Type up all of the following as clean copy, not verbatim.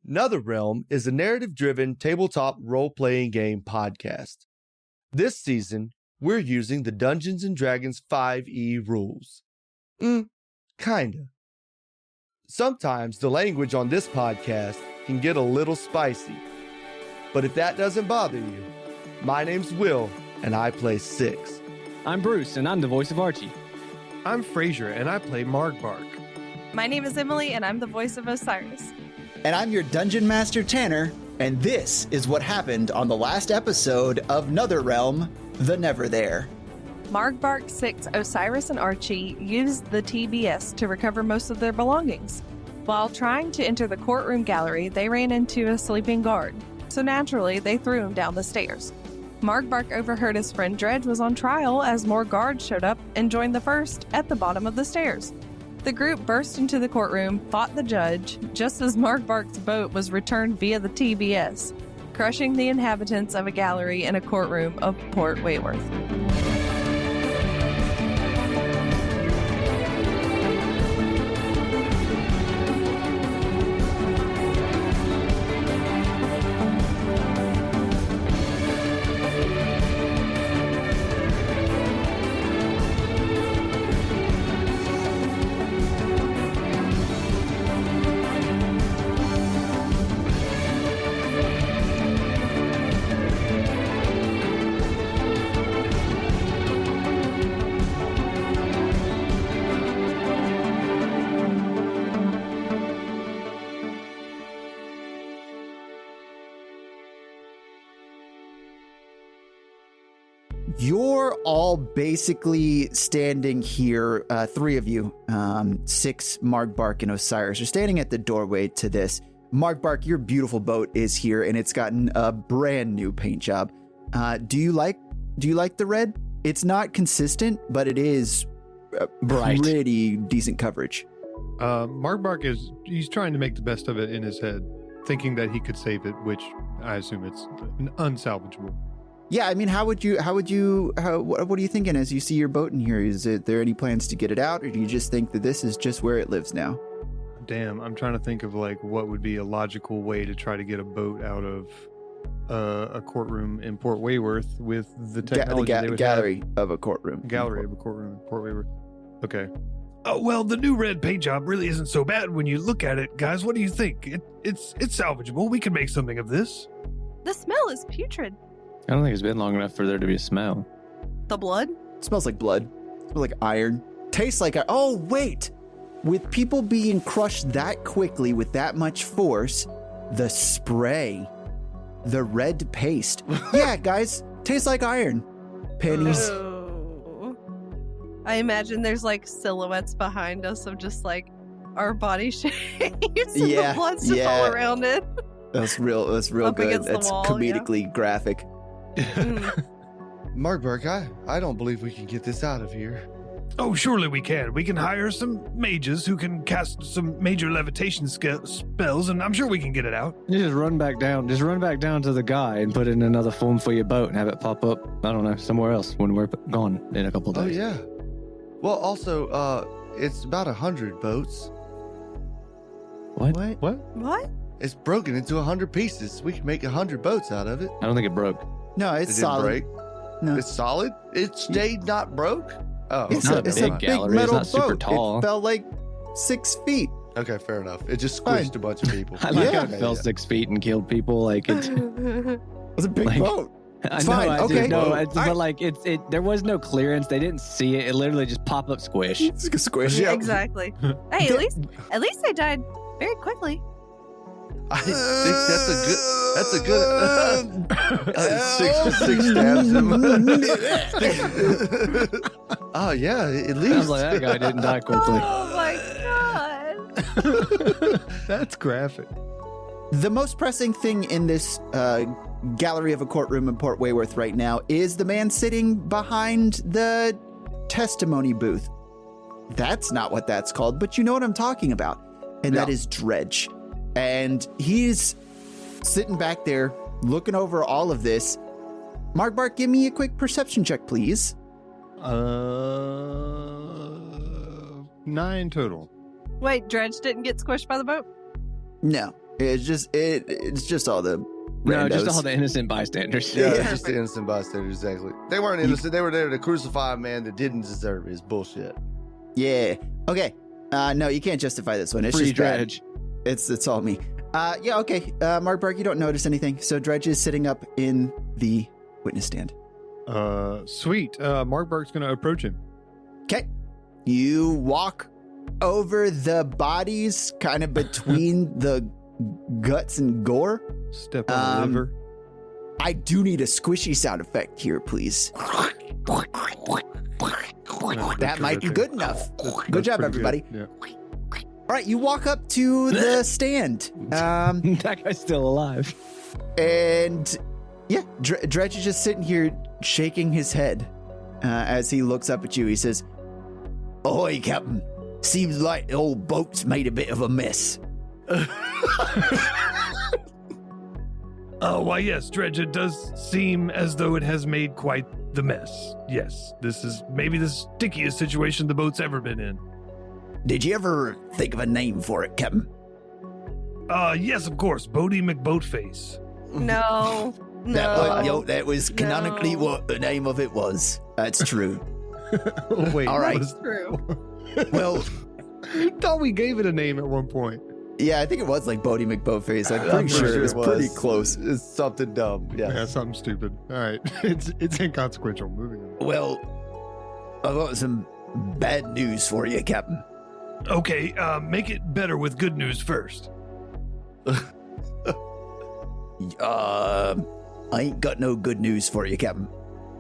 Neverthere is a narrative-driven tabletop role-playing game podcast. This season, we're using the Dungeons & Dragons 5e rules. Kinda. Sometimes the language on this podcast can get a little spicy. But if that doesn't bother you, my name's Will, and I play Six. I'm Bruce, and I'm the voice of Archie. I'm Frazier, and I play Margbark. My name is Emily, and I'm the voice of Osiris. And I'm your Dungeon Master Tanner, and this is what happened on the last episode of Neverthere, the Neverthere. Margbark, Six, Osiris, and Archie used the TBS to recover most of their belongings. While trying to enter the courtroom gallery, they ran into a sleeping guard, so naturally they threw him down the stairs. Margbark overheard his friend Dredge was on trial as more guards showed up and joined the first at the bottom of the stairs. The group burst into the courtroom, fought the judge, just as Margbark's boat was returned via the TBS, crushing the inhabitants of a gallery in a courtroom of Port Wayworth. You're all basically standing here, three of you, Six, Margbark, and Osiris, are standing at the doorway to this. Margbark, your beautiful boat is here, and it's gotten a brand new paint job. Do you like the red? It's not consistent, but it is Bright. Pretty decent coverage. Margbark he's trying to make the best of it in his head, thinking that he could save it, which I assume it's unsalvageable. Yeah, I mean, what are you thinking as you see your boat in here? Is there any plans to get it out, or do you just think that this is just where it lives now? Damn, I'm trying to think of what would be a logical way to try to get a boat out of a courtroom in Port Wayworth with the technology they would gallery of a courtroom. Gallery of a courtroom in Port Wayworth. Okay. Oh, well, the new red paint job really isn't so bad when you look at it, guys. What do you think? It's salvageable. We can make something of this. The smell is putrid. I don't think it's been long enough for there to be a smell. The blood? It smells like blood. It smells like iron. Tastes like iron. Oh, wait. With people being crushed that quickly with that much force, the spray, the red paste. Yeah, guys, tastes like iron. Pennies. Oh. I imagine there's silhouettes behind us of just our body shapes and the blood's just all around it. That's real Up good. against the That's wall, comedically graphic. Margbark, I don't believe we can get this out of here. Oh, surely we can. We can hire some mages who can cast some major levitation spells, and I'm sure we can get it out. You just run back down. Just run back down to the guy and put in another form for your boat and have it pop up, I don't know, somewhere else when we're gone in a couple of days. Oh, yeah. Well, also, it's about 100 boats. What? What? It's broken into 100 pieces. We can make 100 boats out of it. I don't think it broke. No, It it's didn't solid. break. No. It's solid? It stayed not broke? Oh, It's not a a big big gallery. It's metal not super boat. tall. It fell 6 feet. okay, fair enough. It just Fine. squished a bunch of people. I like Yeah. how it fell 6 feet and killed people. It. It was a big Like- boat. I It's know, fine. I Okay. do know, All but right. there was no clearance. They didn't see it. It literally just pop up squish. It's a squish. Yeah. Exactly. Hey, at least they died very quickly. I think that's a good six stabs him. Oh yeah, at least. Sounds like that guy didn't die quickly. Oh my god. That's graphic. The most pressing thing in this gallery of a courtroom in Port Wayworth right now is the man sitting behind the testimony booth. That's not what that's called, but you know what I'm talking about. And that is Dredge. And he's sitting back there looking over all of this. Margbark, give me a quick perception check, please. 9 total. Wait, Dredge didn't get squished by the boat? No. It's just all the No, just randos. all the innocent bystanders. Yeah, Yeah. it's just the innocent bystander, exactly. They weren't innocent. They were there to crucify a man that didn't deserve his bullshit. Yeah. Okay. No, you can't justify this one. It's Free just bad. Dredge. It's all me. Yeah, okay. Mark Bark, you don't notice anything. So Dredge is sitting up in the witness stand. Sweet. Mark Bark's gonna approach him. Okay. You walk over the bodies, kind of between the guts and gore. Step on the liver. I do need a squishy sound effect here, please. That might be good enough. Good job, everybody. Yeah. All right, you walk up to the stand. That guy's still alive. And yeah, Dredge is just sitting here shaking his head as he looks up at you. He says, "Ahoy, Captain. Seems like the old boat's made a bit of a mess." Why, yes, Dredge, it does seem as though it has made quite the mess. Yes, this is maybe the stickiest situation the boat's ever been in. Did you ever think of a name for it, Captain? Yes, of course, Bodie McBoatface. No. That was canonically No. what the name of it was. That's true. Wait, All right. True. Well, I thought we gave it a name at one point. yeah, I think it was like Bodie McBoatface. I'm I'm pretty sure it was pretty was. close. It's something dumb. Yeah. Yeah, something stupid. All right, it's inconsequential. Moving on. Well, I've got some bad news for you, Captain. Okay, make it better with good news first. I ain't got no good news for you, Captain.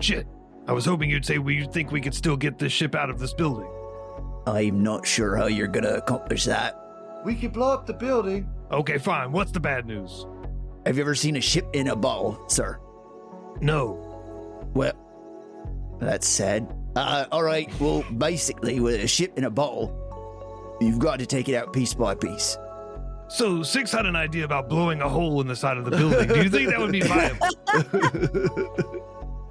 Shit, I was hoping you'd say you think we could still get this ship out of this building. I'm not sure how you're gonna accomplish that. We can blow up the building. Okay, fine. What's the bad news? Have you ever seen a ship in a bottle, sir? No. Well, that's sad. All right. Well, basically, with a ship in a bottle, you've got to take it out piece by piece. So, Six had an idea about blowing a hole in the side of the building. Do you think that would be viable?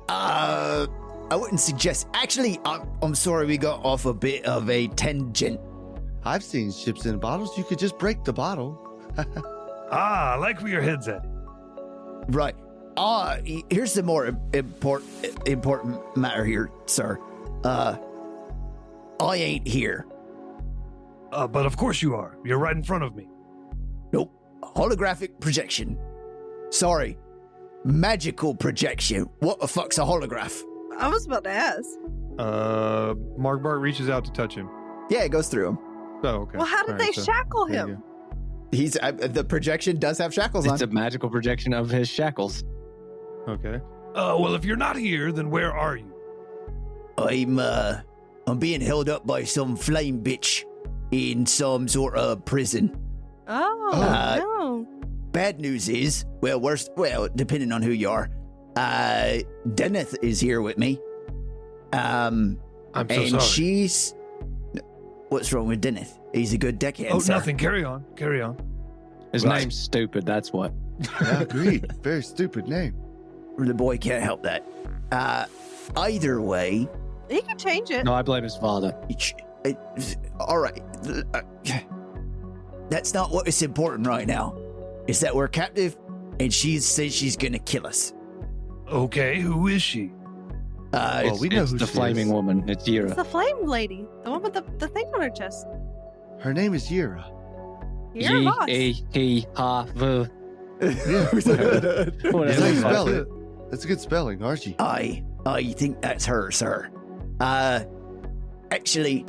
I wouldn't suggest. Actually, I'm sorry we got off a bit of a tangent. I've seen ships in bottles. You could just break the bottle. I like where your head's at. Right. Here's the more important matter here, sir. I ain't here. But of course you are. You're right in front of me. Nope. Holographic projection. Sorry. Magical projection. What the fuck's a holograph? I was about to ask. Mark Bart reaches out to touch him. Yeah, it goes through him. Oh, okay. Well, how did All they right, so shackle there you him? He's the projection does have shackles on. It's a magical projection of his shackles. go. Okay. Well, if you're not here, then where are you? I'm being held up by some flame bitch in some sort of prison. Oh, no. Bad news is, depending on who you are, Deneth is here with me. I'm so and sorry. she's. What's wrong with Deneth? He's a good deckhand. Oh, sir. nothing. Carry on. Carry on. His Right. name's stupid, that's what. Yeah, agreed. Very stupid name. The boy can't help that. Either way, He can change it. No, I blame his father. all right. That's not what is important right now. Is that we're captive, and she says she's gonna kill us. Okay, who is she? Well, we know It's who the she flaming is. woman. It's It's Yira. the flame lady. The one with the thing on her chest. Her name is Yira. You're a boss. G-E-H-A-V. Yeah. Whatever That's how you the fuck. spell it. That's a good spelling, Archie. I think that's her, sir. Actually,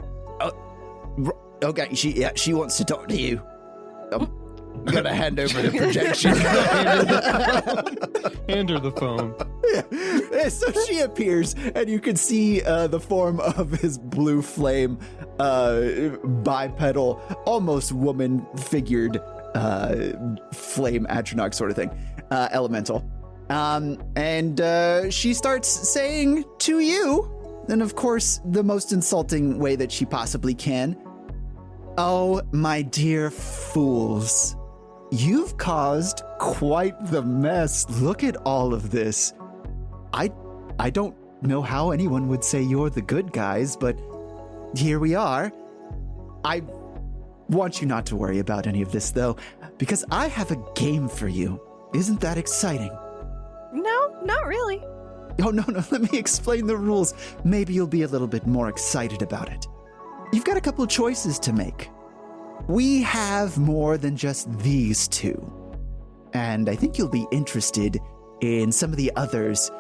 okay, she wants to talk to you. I'm gonna hand over the projection. Hand her the phone. Yeah, so she appears, and you can see the form of his blue flame, bipedal, almost woman-figured flame atronach sort of thing, elemental. And she starts saying to you, and of course, the most insulting way that she possibly can, "Oh, my dear fools. You've caused quite the mess. Look at all of this. I don't know how anyone would say you're the good guys, but here we are. I want you not to worry about any of this, though, because I have a game for you. Isn't that exciting? No, not really. Oh, no, let me explain the rules. Maybe you'll be a little bit more excited about it. You've got a couple choices to make. We have more than just these two. And I think you'll be interested in some of the others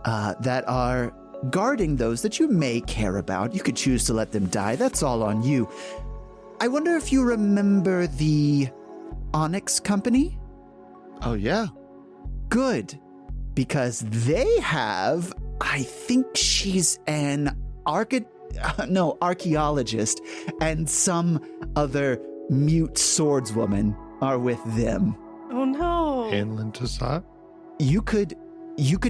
that are guarding those that you may care about. You could choose to let them die. That's all on you. I wonder if you remember the Onyx Company? Oh, yeah. Good. Because they have, I think she's an archaeologist, and some other mute swordswoman are with them. Oh no. Hanlon Tassat? You could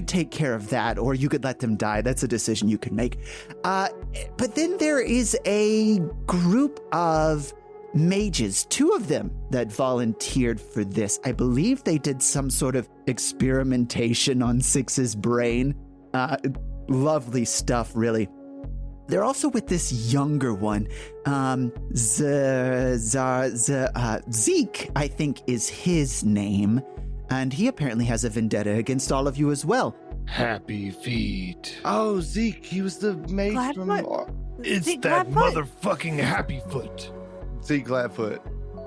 take care of that, or you could let them die. That's a decision you can make. But then there is a group of mages, 2 of them that volunteered for this. I believe they did some sort of experimentation on Six's brain. Lovely stuff, really. They're also with this younger one. Zeke, I think, is his name. And he apparently has a vendetta against all of you as well. Happy Feet. Oh, Zeke, he was the mage from... Gladfoot? It's Zeke that Gladfoot? motherfucking Happy Foot. Zeke Gladfoot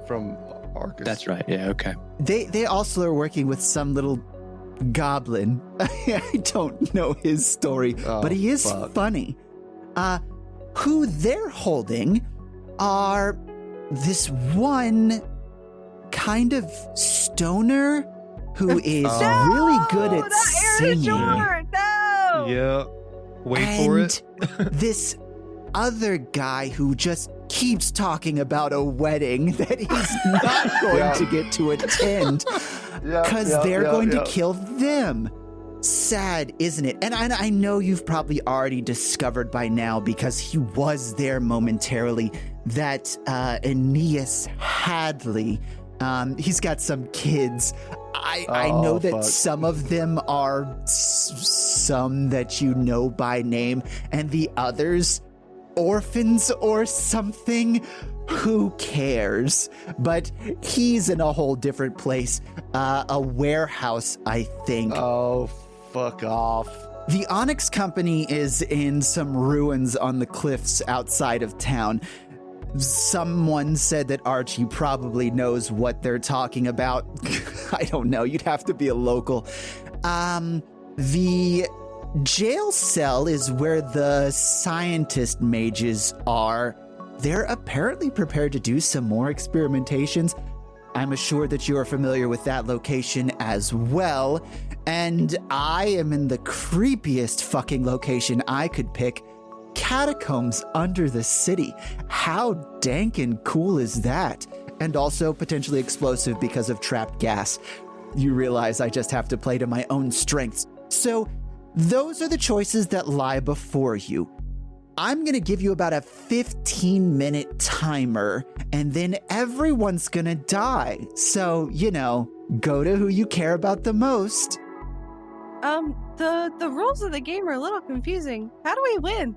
from Arcus. That's right. Yeah, okay. They also are working with some little goblin. I don't know his story, but he is funny. Who they're holding are this one kind of stoner who is really good at singing. No! Yeah. Wait for it. This other guy who just keeps talking about a wedding that he's not going to get to attend because they're going to kill them. Sad, isn't it? And I know you've probably already discovered by now, because he was there momentarily, that Aeneas Hadley, he's got some kids. I know that some of them are some that you know by name, and the others orphans or something. Who cares? But he's in a whole different place. A warehouse, I think. Oh, fuck off. The Onyx Company is in some ruins on the cliffs outside of town. Someone said that Archie probably knows what they're talking about. I don't know. You'd have to be a local. The jail cell is where the scientist mages are. They're apparently prepared to do some more experimentations. I'm assured that you are familiar with that location as well. And I am in the creepiest fucking location I could pick. Catacombs under the city. How dank and cool is that? And also potentially explosive because of trapped gas. You realize I just have to play to my own strengths. So those are the choices that lie before you. I'm going to give you about a 15-minute timer, and then everyone's going to die. So, go to who you care about the most. The rules of the game are a little confusing. How do we win?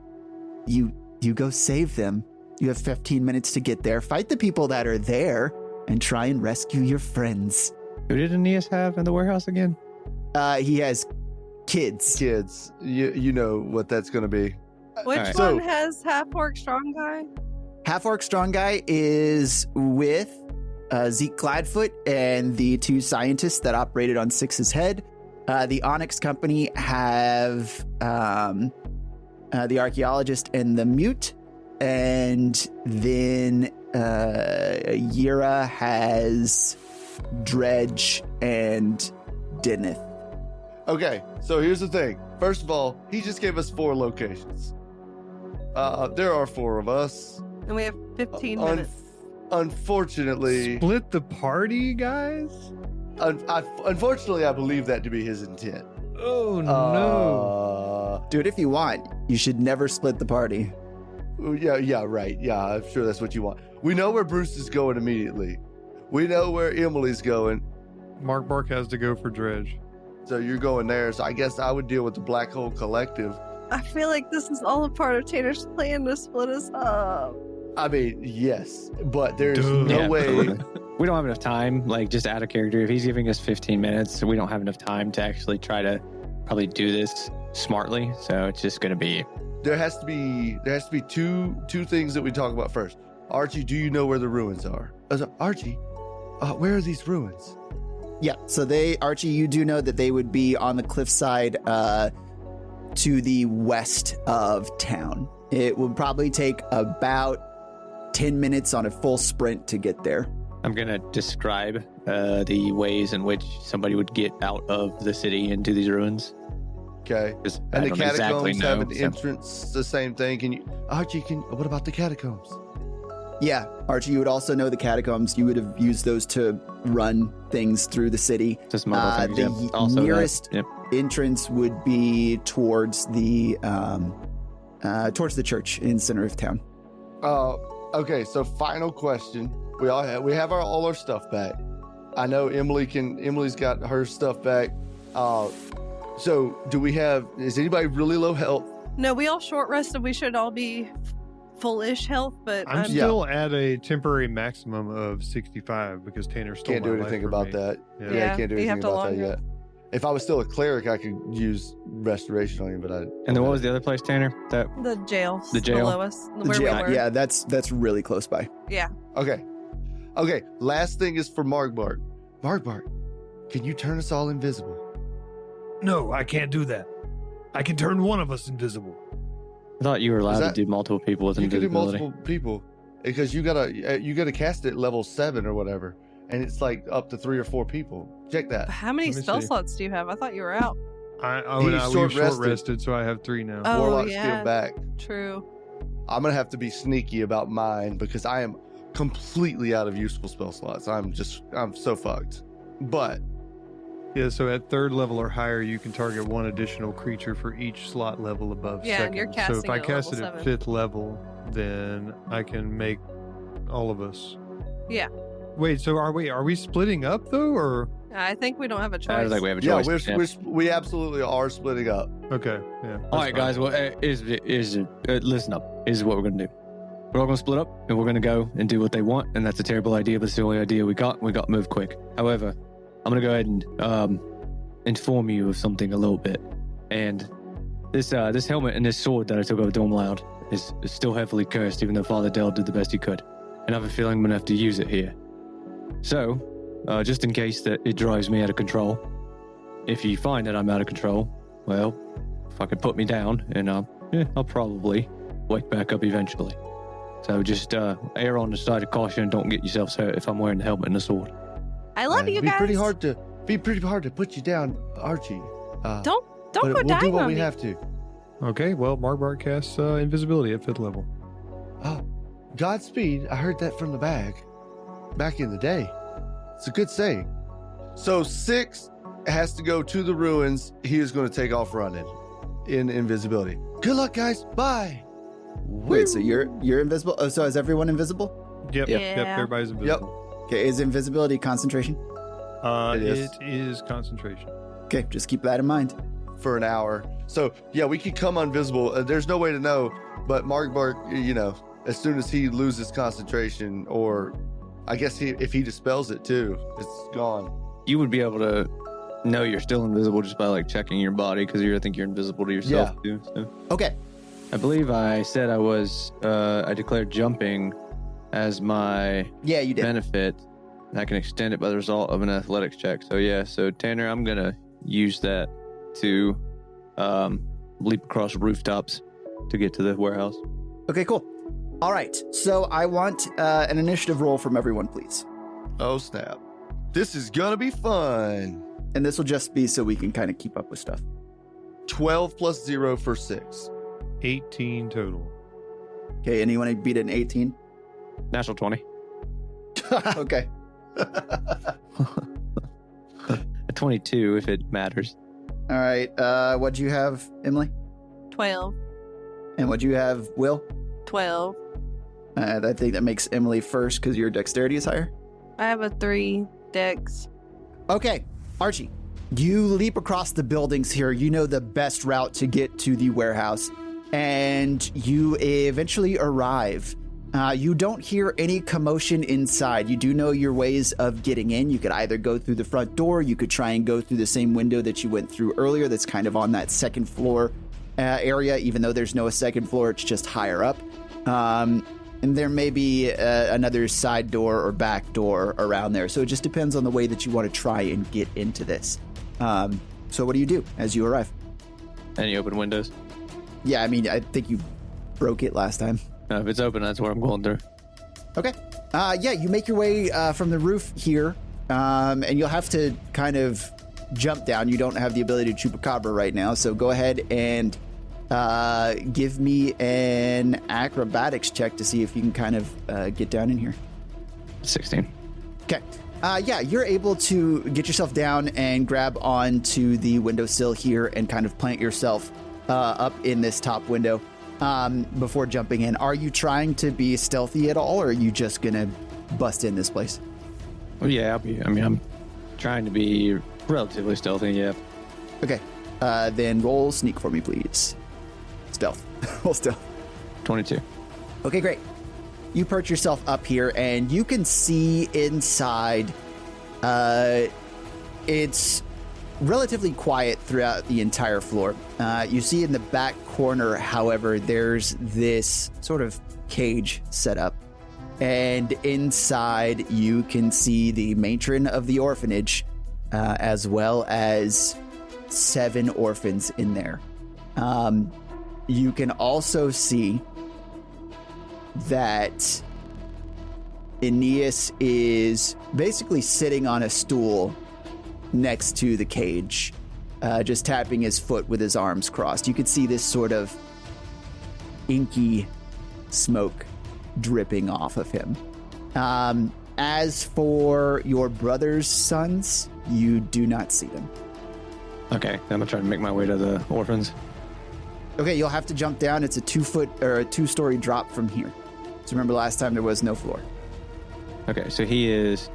You go save them. You have 15 minutes to get there. Fight the people that are there and try and rescue your friends. Who did Aeneas have in the warehouse again? He has kids. Kids. You know what that's going to be. Which All right. one has half-orc strong guy? Half-orc strong guy is with Zeke Gladfoot and the 2 scientists that operated on Six's head. The Onyx Company have the archaeologist and the mute. And then Yira has Dredge and Deneth. Okay, so here's the thing. First of all, he just gave us 4 locations. There are 4 of us. And we have 15 minutes. Unfortunately... Split the party, guys? Unfortunately, I believe that to be his intent. Oh, no. Dude, if you want, you should never split the party. Yeah, right. Yeah, I'm sure that's what you want. We know where Bruce is going immediately. We know where Emily's going. Mark Bark has to go for Dredge. So you're going there. So I guess I would deal with the Black Hole Collective. I feel like this is all a part of Tater's plan to split us up. I mean, yes, but there's Duh. no Yeah, way totally. we don't have enough time, like just out of character. If he's giving us 15 minutes, we don't have enough time to actually try to probably do this smartly. So it's just going to be. There has to be two things that we talk about first. Archie, do you know where the ruins are? Archie, where are these ruins? Yeah, so Archie, you do know that they would be on the cliffside to the west of town. It would probably take about 10 minutes on a full sprint to get there. I'm going to describe the ways in which somebody would get out of the city into these ruins. Okay. And the catacombs have an entrance, the same thing. What about the catacombs? Yeah, Archie, you would also know the catacombs. You would have used those to run things through the city. Just things, the also nearest entrance would be towards the church in the center of town. Okay, so final question. We have all our stuff back. I know Emily's got her stuff back. So is anybody really low health? No, we all short rested. We should all be full-ish health, but I'm still at a temporary maximum of 65 because Tanner stole can't do anything about that. Yeah, can't do anything about that yet. If I was still a cleric, I could use restoration on you, but I. And then what was the other place, Tanner? The jail. The jail below us. The jail. Yeah, that's really close by. Yeah. Okay. Last thing is for Margbart. Margbart, can you turn us all invisible? No, I can't do that. I can turn one of us invisible. I thought you were allowed to do multiple people with invisibility. You can do multiple people because you gotta cast it level 7 or whatever, and it's like up to 3 or 4 people. Check that. How many spell slots do you have? I thought you were out. We short rested, so I have 3 now. Oh, Warlock's yeah. still back. True. I'm gonna have to be sneaky about mine because I am completely out of useful spell slots. I'm so fucked. But yeah, so at 3rd level or higher, you can target 1 additional creature for each slot level above 2nd. Yeah, and you're casting so if I at cast it level at 7. 5th level, then I can make all of us. Yeah. Wait, so are we splitting up though, or? I think we don't have a choice. I don't think we have a choice. Yeah, we absolutely are splitting up. Okay, yeah. All right, guys. Well, listen up. This is what we're gonna do. We're all gonna split up, and we're gonna go and do what they want. And that's a terrible idea, but it's the only idea we got. We got to move quick. However, I'm gonna go ahead and inform you of something a little bit. And this helmet and this sword that I took over Dormloud is still heavily cursed, even though Father Dell did the best he could. And I have a feeling I'm gonna have to use it here. So, just in case that it drives me out of control, if you find that I'm out of control, well, fucking put me down, and I'll probably wake back up eventually. So just err on the side of caution and don't get yourselves hurt if I'm wearing the helmet and the sword. I love you It'd guys. Be pretty hard to put you down, Archie. Don't go we'll dying do what on we me. have to. Okay, well, Margbart casts invisibility at 5th level. Godspeed. I heard that from the bag back in the day. It's a good saying. So 6 has to go to the ruins. He is going to take off running in invisibility. Good luck, guys. Bye. Wait, so you're invisible? Oh, so is everyone invisible? Yep, Yeah. everybody's invisible. Okay, is invisibility concentration? It is concentration. Okay, just keep that in mind. For an hour. So yeah, we can come invisible. There's no way to know, but Margbart, as soon as he loses concentration, or I guess if he dispels it too, it's gone. You would be able to know you're still invisible just by like checking your body, because I think you're invisible to yourself too. So. Okay. I believe I said I declared jumping as my Yeah, you did. benefit. And I can extend it by the result of an athletics check. So Tanner, I'm gonna use that to leap across rooftops to get to the warehouse. Okay, cool. All right, so I want an initiative roll from everyone, please. Oh snap! This is gonna be fun. And this will just be so we can kind of keep up with stuff. 12 plus 0 for 6. 18 total. Okay, anyone beat an 18? Natural 20. Okay. A 22 if it matters. All right, what'd you have, Emily? 12. And what'd you have, Will? 12. I think that makes Emily first because your dexterity is higher. I have a 3 dex. Okay, Archie, you leap across the buildings here. You know the best route to get to the warehouse, and you eventually arrive You don't hear any commotion inside. You do know your ways of getting in. You could either go through the front door. You could try and go through the same window that you went through earlier that's kind of on that second floor area, even though there's no second floor. It's just higher up. And there may be another side door or back door around there. So it just depends on the way that you want to try and get into this. So what do you do as you arrive? Any open windows? Yeah, I mean, I think you broke it last time. If it's open, that's where I'm going through. Okay. Yeah, you make your way from the roof here, and you'll have to kind of jump down. You don't have the ability to chupacabra right now, so go ahead and give me an acrobatics check to see if you can kind of get down in here. 16. Okay. Yeah, you're able to get yourself down and grab onto the windowsill here and kind of plant yourself up in this top window before jumping in. Are you trying to be stealthy at all, or are you just going to bust in this place? Well, yeah, I'm trying to be relatively stealthy, yeah. Okay. Then roll sneak for me, please. Stealth. Roll stealth. 22. Okay, great. You perch yourself up here, and you can see inside. It's relatively quiet throughout the entire floor. You see in the back corner, however, there's this sort of cage set up. And inside, you can see the matron of the orphanage, as well as 7 orphans in there. You can also see that Aeneas is basically sitting on a stool next to the cage, just tapping his foot with his arms crossed. You could see this sort of inky smoke dripping off of him. As for your brother's sons, you do not see them. Okay, I'm gonna try to make my way to the orphans. Okay, you'll have to jump down. It's a 2-story drop from here. So remember last time there was no floor. Okay, so he's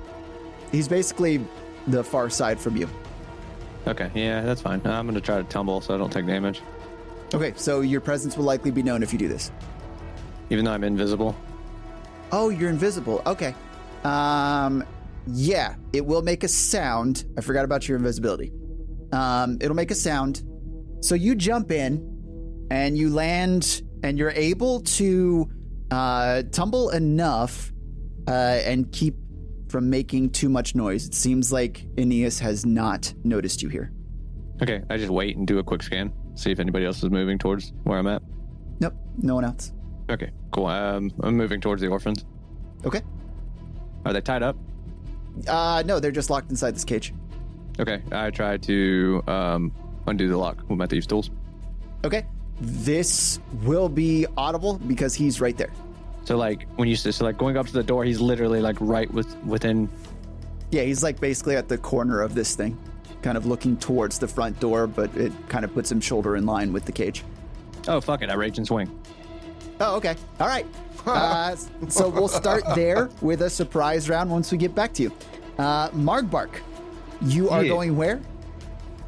basically the far side from you. Okay, yeah, that's fine. I'm gonna try to tumble so I don't take damage. Okay, so your presence will likely be known if you do this. Even though I'm invisible. Oh, you're invisible. Okay. Yeah, it will make a sound. I forgot about your invisibility. It'll make a sound. So you jump in and you land and you're able to tumble enough and keep from making too much noise. It seems like Aeneas has not noticed you here. Okay, I just wait and do a quick scan, see if anybody else is moving towards where I'm at. Nope, no one else. Okay, cool. I'm moving towards the orphans. Okay. Are they tied up? No, they're just locked inside this cage. Okay, I try to undo the lock with my thieves' tools. Okay. This will be audible because he's right there. So like when you so like going up to the door, he's literally like right within. Yeah, he's like basically at the corner of this thing, kind of looking towards the front door, but it kind of puts him shoulder in line with the cage. Oh, fuck it. I rage and swing. Oh, okay. All right. So we'll start there with a surprise round once we get back to you. Margbark, you are going where?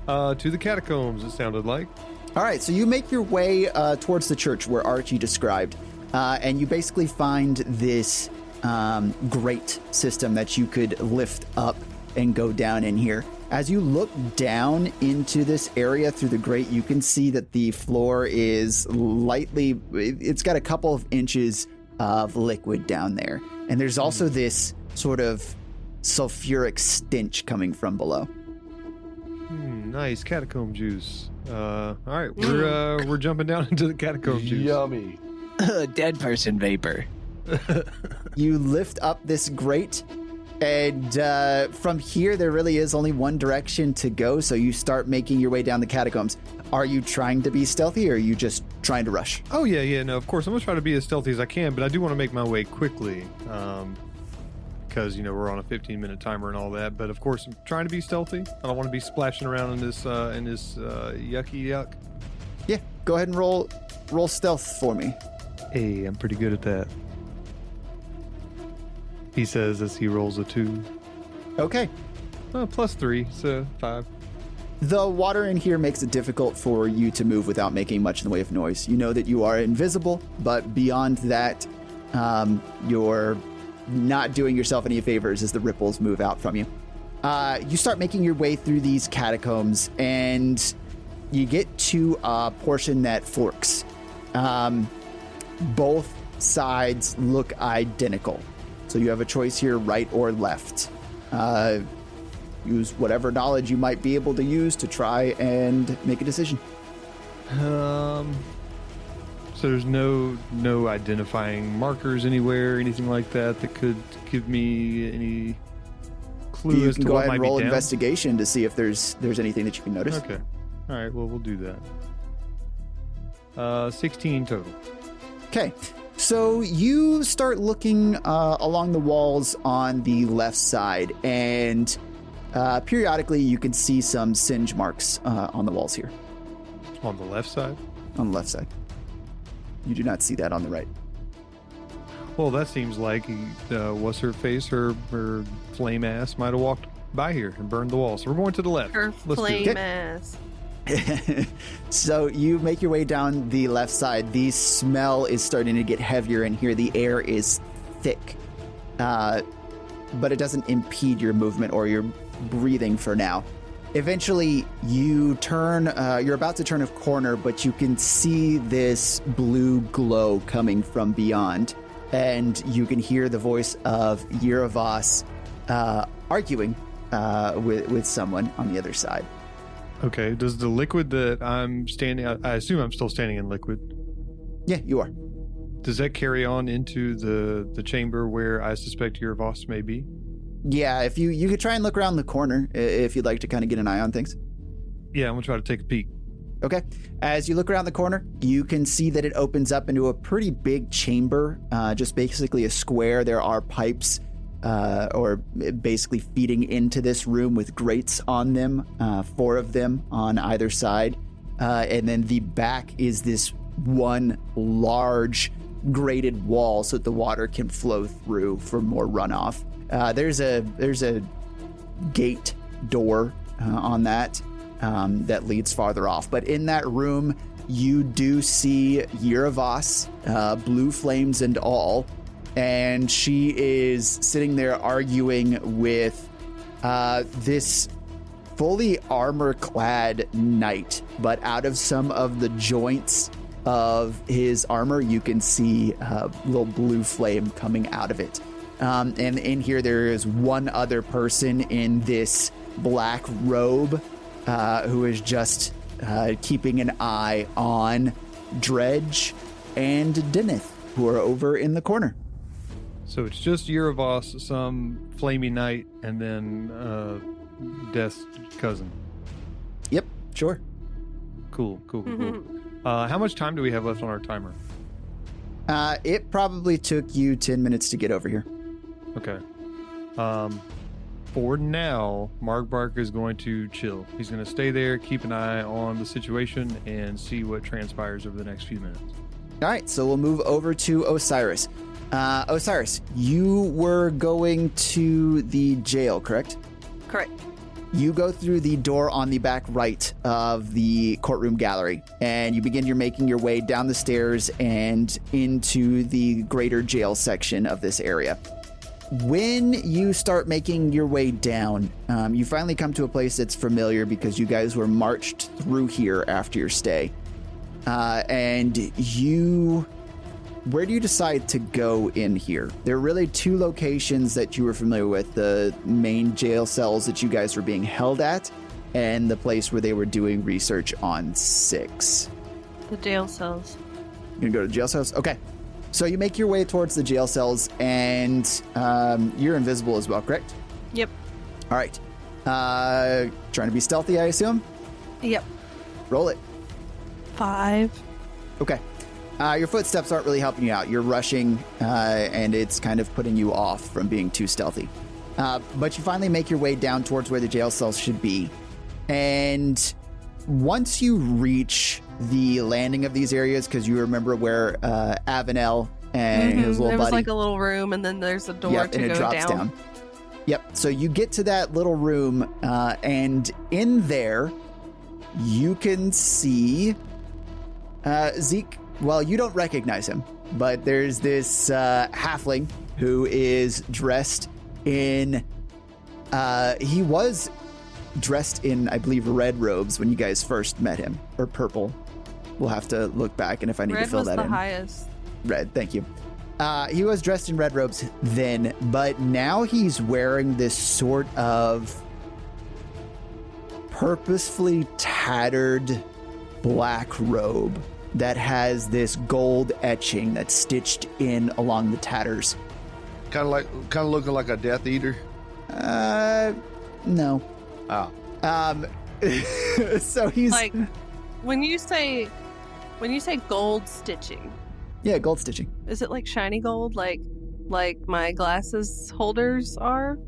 To the catacombs, it sounded like. All right, so you make your way towards the church where Archie described, and you basically find this grate system that you could lift up and go down in here. As you look down into this area through the grate, you can see that the floor is lightly, it's got a couple of inches of liquid down there. And there's also this sort of sulfuric stench coming from below. Nice catacomb juice. All right, we're jumping down into the catacomb juice. Yummy. Dead person vapor. You lift up this grate, and from here, there really is only one direction to go, so you start making your way down the catacombs. Are you trying to be stealthy, or are you just trying to rush? Oh, yeah, no, of course. I'm going to try to be as stealthy as I can, but I do want to make my way quickly, because, we're on a 15-minute timer and all that, but of course, I'm trying to be stealthy. I don't want to be splashing around in this yucky yuck. Yeah, go ahead and roll stealth for me. Hey, I'm pretty good at that. He says as he rolls a 2. Okay. +3, so 5. The water in here makes it difficult for you to move without making much in the way of noise. You know that you are invisible, but beyond that, You're not doing yourself any favors as the ripples move out from you. You start making your way through these catacombs, and you get to a portion that forks. Both sides look identical. So you have a choice here, right or left. Use whatever knowledge you might be able to use to try and make a decision. So there's no identifying markers anywhere, anything like that that could give me any clue You as can to go what ahead might and be roll down? investigation to see if there's anything that you can notice. Okay. All right. Well, we'll do that. 16 total. Okay. So you start looking along the walls on the left side, and periodically you can see some singe marks on the walls here. On the left side? On the left side. You do not see that on the right. Well, that seems like what's her face, her flame ass might have walked by here and burned the wall. So we're going to the left. Her Let's do it. flame ass. So you make your way down the left side. The smell is starting to get heavier in here. The air is thick, but it doesn't impede your movement or your breathing for now. Eventually, you turn. You're about to turn a corner, but you can see this blue glow coming from beyond, and you can hear the voice of Yeravas arguing with someone on the other side. Okay. Does the liquid that I'm standing, I assume I'm still standing in liquid. Yeah, you are. Does that carry on into the chamber where I suspect your boss may be? Yeah, if you could try and look around the corner if you'd like to kind of get an eye on things. Yeah, I'm going to try to take a peek. Okay. As you look around the corner, you can see that it opens up into a pretty big chamber, just basically a square. There are pipes or basically feeding into this room with grates on them, 4 of them on either side. And then the back is this one large grated wall so that the water can flow through for more runoff. There's a gate door on that leads farther off. But in that room, you do see Yeravas, blue flames and all, and she is sitting there arguing with this fully armor-clad knight. But out of some of the joints of his armor, you can see a little blue flame coming out of it. And in here, there is one other person in this black robe who is just keeping an eye on Dredge and Deneth, who are over in the corner. So it's just Yeravas, some flamey knight, and then Death's cousin. Yep, sure. Cool. How much time do we have left on our timer? It probably took you 10 minutes to get over here. Okay. For now, Mark Bark is going to chill. He's going to stay there, keep an eye on the situation, and see what transpires over the next few minutes. All right, so we'll move over to Osiris. Osiris, you were going to the jail, correct? Correct. You go through the door on the back right of the courtroom gallery, and you begin making your way down the stairs and into the greater jail section of this area. When you start making your way down, you finally come to a place that's familiar because you guys were marched through here after your stay. Where do you decide to go in here? There are really 2 locations that you were familiar with, the main jail cells that you guys were being held at, and the place where they were doing research on 6. The jail cells. You're gonna go to jail cells? Okay. So you make your way towards the jail cells, and you're invisible as well, correct? Yep. All right. Trying to be stealthy, I assume? Yep. Roll it. 5. Okay. Your footsteps aren't really helping you out. You're rushing, and it's kind of putting you off from being too stealthy. But you finally make your way down towards where the jail cells should be. And once you reach the landing of these areas, because you remember where Avenel and his little There was buddy... like a little room, and then there's a door Yep, to and go it drops down. Yep. So you get to that little room, and in there, you can see Zeke. Well, you don't recognize him. but there's this halfling who is dressed in. He was dressed in, I believe, red robes when you guys first met him, or purple. We'll have to look back, and if I need to fill that in. Red was the highest. Red, thank you. He was dressed in red robes then, but now he's wearing this sort of purposefully tattered black robe that has this gold etching that's stitched in along the tatters. Kind of looking like a Death Eater. No. Oh. So he's Like when you say gold stitching, yeah, gold stitching. is it like shiny gold, like my glasses holders are?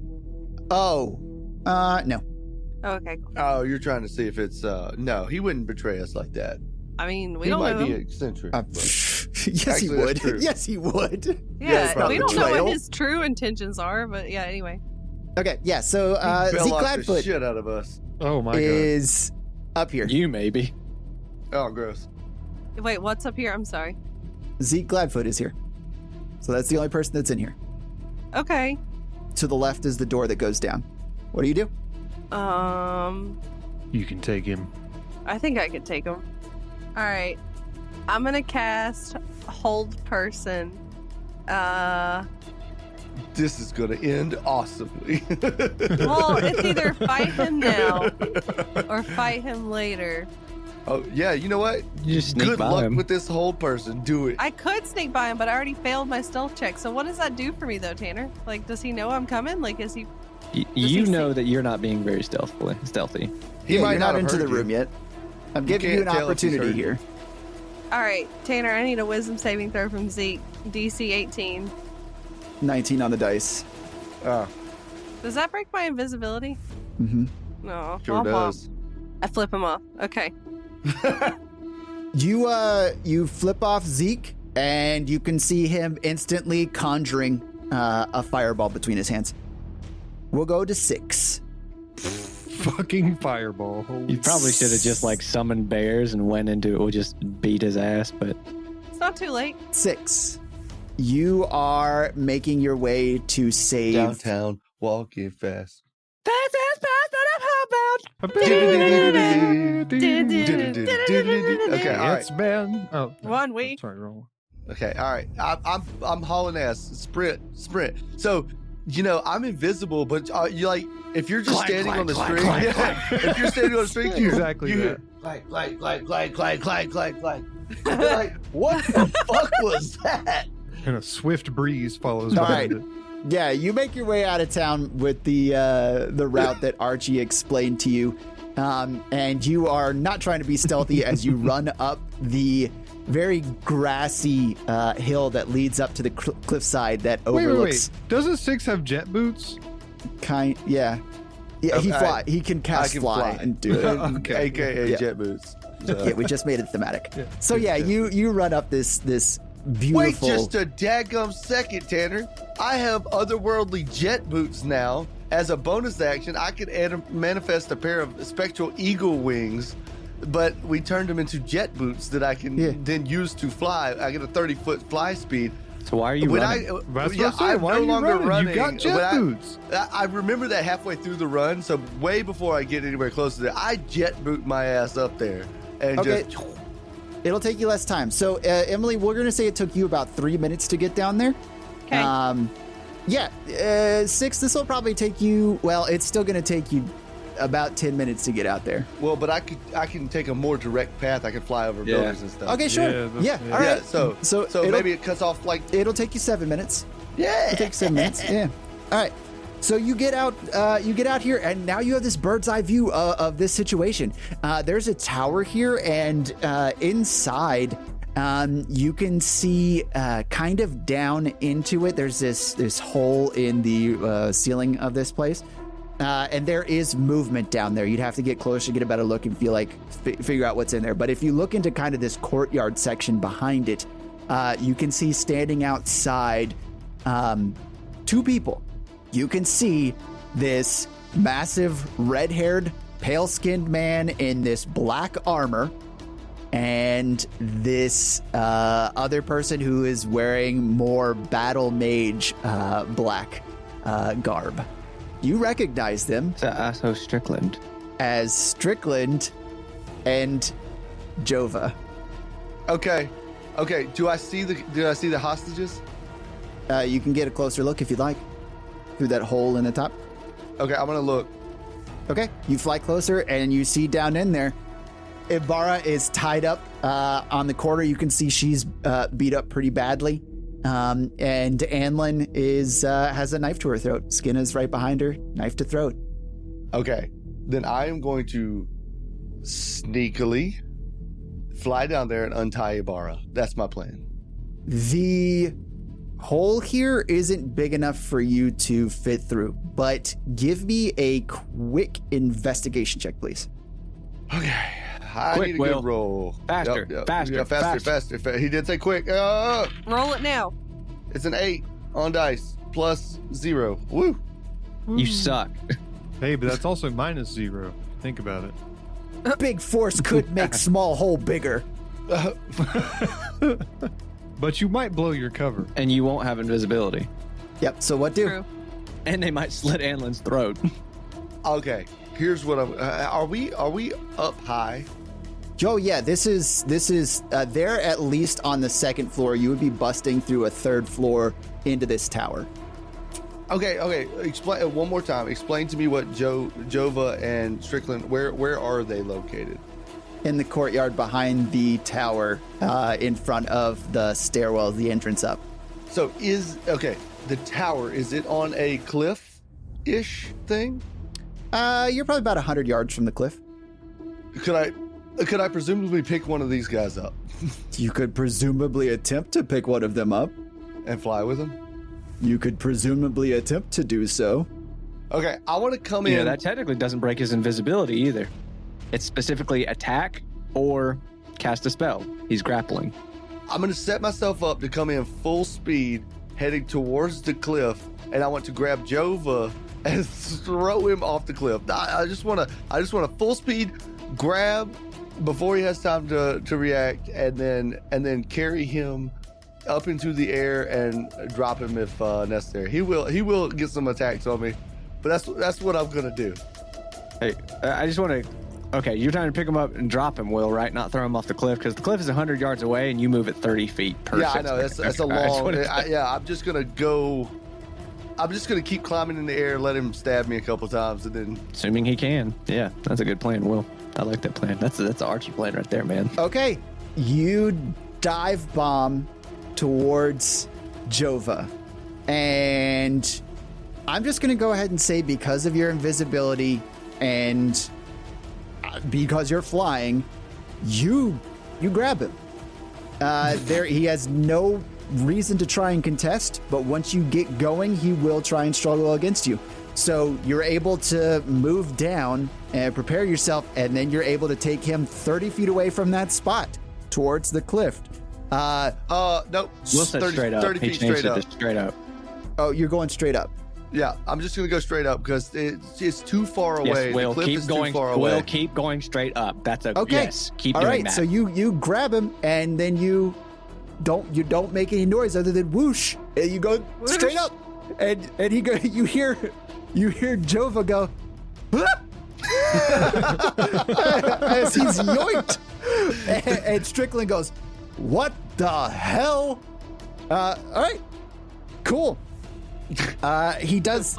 Oh, no. Oh, okay, cool. Oh, you're trying to see if it's no, he wouldn't betray us like that. I mean, we He don't might know. be eccentric. but- Yes, Actually, he that's would. true. Yes, he would. it's Yeah, we don't know betrayal. what his true intentions are, but yeah. Anyway, Okay, yeah. So He Zeke fell off the Gladfoot shit out of us. Oh my god. is up here. You maybe. Oh, gross. wait, what's up here? I'm sorry. Zeke Gladfoot is here. So that's the only person that's in here. Okay. To the left is the door that goes down. What do you do? You can take him. I think I could take him. All right. I'm gonna cast Hold Person. This is gonna end awesomely. Well, it's either fight him now or fight him later. Oh yeah, you know what? You just sneak Good by luck him. with this whole person. Do it. I could sneak by him, but I already failed my stealth check. So what does that do for me, though, Tanner? Like, does he know I'm coming? Like, is he? You he know see- that you're not being very stealthy. He Yeah, might you're not not have into the heard you. room yet. I'm giving you an can't tell if he's opportunity heard you. here. All right, Tanner. I need a Wisdom saving throw from Zeke. DC 18. 19 on the dice. Ah, Does that break my invisibility? Mm-hmm. No. sure Womp womp. does. I flip him off. Okay. You flip off Zeke, and you can see him instantly conjuring a fireball between his hands. We'll go to 6. Fucking fireball. Holy You probably should have just like summoned bears and went into it. We'll just beat his ass, but It's not too late. 6. You are making your way to save. Downtown, walking fast. Okay, all right. It's been. Oh, no. 1 week. Sorry, wrong one. Okay, all right. I'm hauling ass. Sprint. So, you know, I'm invisible, but you like if you're just standing on the string. If you're standing on the string, Exactly you that. hear clank. Like, what the fuck was that? And a swift breeze follows All behind right. it. Yeah, you make your way out of town with the route that Archie explained to you, and you are not trying to be stealthy as you run up the very grassy hill that leads up to the cliffside that Wait. overlooks. Doesn't 6 have jet boots? Yeah. He Okay. He can cast I can fly fly. and do it. Okay. AKA Yeah. jet boots. So- Yeah, we just made it thematic. Yeah. So yeah, you run up this Wait beautiful. just a daggum second, Tanner. I have otherworldly jet boots now. As a bonus action, I could manifest a pair of spectral eagle wings, but we turned them into jet boots that I can then use to fly. I get a 30-foot fly speed. so why are you When running? That's what I'm yeah, saying. I'm Why no are you longer running? running. You got jet but boots. I remember that halfway through the run, so way before I get anywhere close to that, I jet boot my ass up there and Okay. just. It'll take you less time. So Emily, we're gonna say it took you about 3 minutes to get down there. Okay. Yeah, 6. This will probably take you. Well, it's still gonna take you about 10 minutes to get out there. Well, but I can take a more direct path. I can fly over Yeah. buildings and stuff. Okay, sure. Yeah, Yeah, that's- all Yeah, right. so it'll, maybe it cuts off like it'll take you 7 minutes. yeah. It'll take 7 minutes. Yeah. All right. So you get out. You get out here, and now you have this bird's eye view of this situation. There's a tower here, and inside, you can see kind of down into it. There's this hole in the ceiling of this place. And there is movement down there. You'd have to get closer, get a better look, and feel like figure out what's in there. But if you look into kind of this courtyard section behind it, you can see standing outside 2 people. You can see this massive red-haired, pale-skinned man in this black armor and this other person who is wearing more battle mage black garb. You recognize them It's asshole Strickland. as Strickland and Jova. Okay. Do I see the hostages? You can get a closer look if you'd like through that hole in the top. Okay, I'm gonna look. Okay, you fly closer and you see down in there, Ibarra is tied up on the corner. You can see she's beat up pretty badly. And Anlin has a knife to her throat. Skin is right behind her, knife to throat. Okay, then I am going to sneakily fly down there and untie Ibarra. That's my plan. The hole here isn't big enough for you to fit through, but give me a quick investigation check, please. Okay, I Quick, need a Will. good roll. Faster, faster, Yeah, faster. He did say quick. Roll it now. It's an 8 on dice plus 0. Woo. You suck. Hey, but that's also -0. Think about it. Big force could make small hole bigger. But you might blow your cover. And you won't have invisibility. Yep, so what do? True. And they might slit Anlin's throat. Okay, here's what I'm. Are we up high? Joe, yeah, this is they're at least on the second floor. You would be busting through a third floor into this tower. Okay. Explain one more time. Explain to me what Jova and Strickland. Where are they located? In the courtyard behind the tower, in front of the stairwell, the entrance up. So the tower, is it on a cliff-ish thing? You're probably about 100 yards from the cliff. Could I presumably pick one of these guys up You could presumably attempt to pick one of them up. and fly with them? You could presumably attempt to do so. Okay, I want to come Yeah, in. that technically doesn't break his invisibility either. It's specifically attack or cast a spell. He's grappling. I'm going to set myself up to come in full speed, heading towards the cliff, and I want to grab Jova and throw him off the cliff. I just want to full speed grab before he has time to react, and then carry him up into the air and drop him if necessary. He will get some attacks on me, but that's what I'm gonna do. Hey, I just want to. Okay, you're trying to pick him up and drop him, Will, right? Not throw him off the cliff, because the cliff is 100 yards away and you move at 30 feet per Yeah, I second. know that's a long. I'm just gonna go. I'm just gonna keep climbing in the air, let him stab me a couple times, and then. Assuming he can. Yeah, that's a good plan, Will. I like that plan. That's an Archie plan right there, man. Okay, you dive bomb towards Jova, and I'm just going to go ahead and say, because of your invisibility and because you're flying, you grab him. He has no reason to try and contest, but once you get going, he will try and struggle against you. So you're able to move down and prepare yourself, and then you're able to take him 30 feet away from that spot towards the cliff. No. Will said straight up. 30 He feet changed straight it up. to straight up. Oh, you're going straight up. Yeah, I'm just gonna go straight up because it's too far away. Yes, Will, the cliff keep is going. too far away. Will, keep going straight up. That's a Okay. yes. Keep All doing right. that. So you grab him, and then you don't make any noise other than whoosh, and you go straight up, and you hear Jova go as he's yoinked, and Strickland goes, "What the hell?" All right, cool. He does.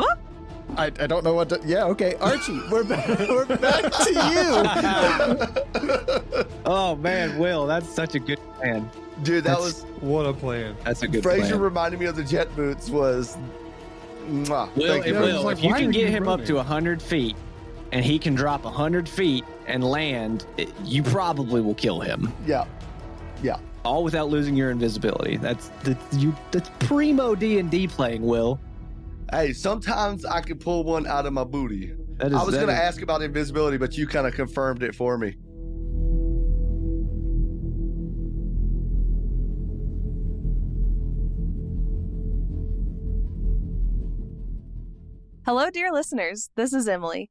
I don't know what to. Yeah, okay. Archie, we're back to you. Oh man, Will, that's such a good plan. Dude, What a plan. That's a good Fraser plan. reminded me of the jet boots. Was mwah. Will, Thank you. if, I was Will, like, if you why can are get you him up running? to 100 feet and he can drop 100 feet and land, you probably will kill him. Yeah. All without losing your invisibility. That's primo D&D playing, Will. Hey, sometimes I can pull one out of my booty. That is, I was that going to is- ask about invisibility, but you kind of confirmed it for me. Hello, dear listeners. This is Emily.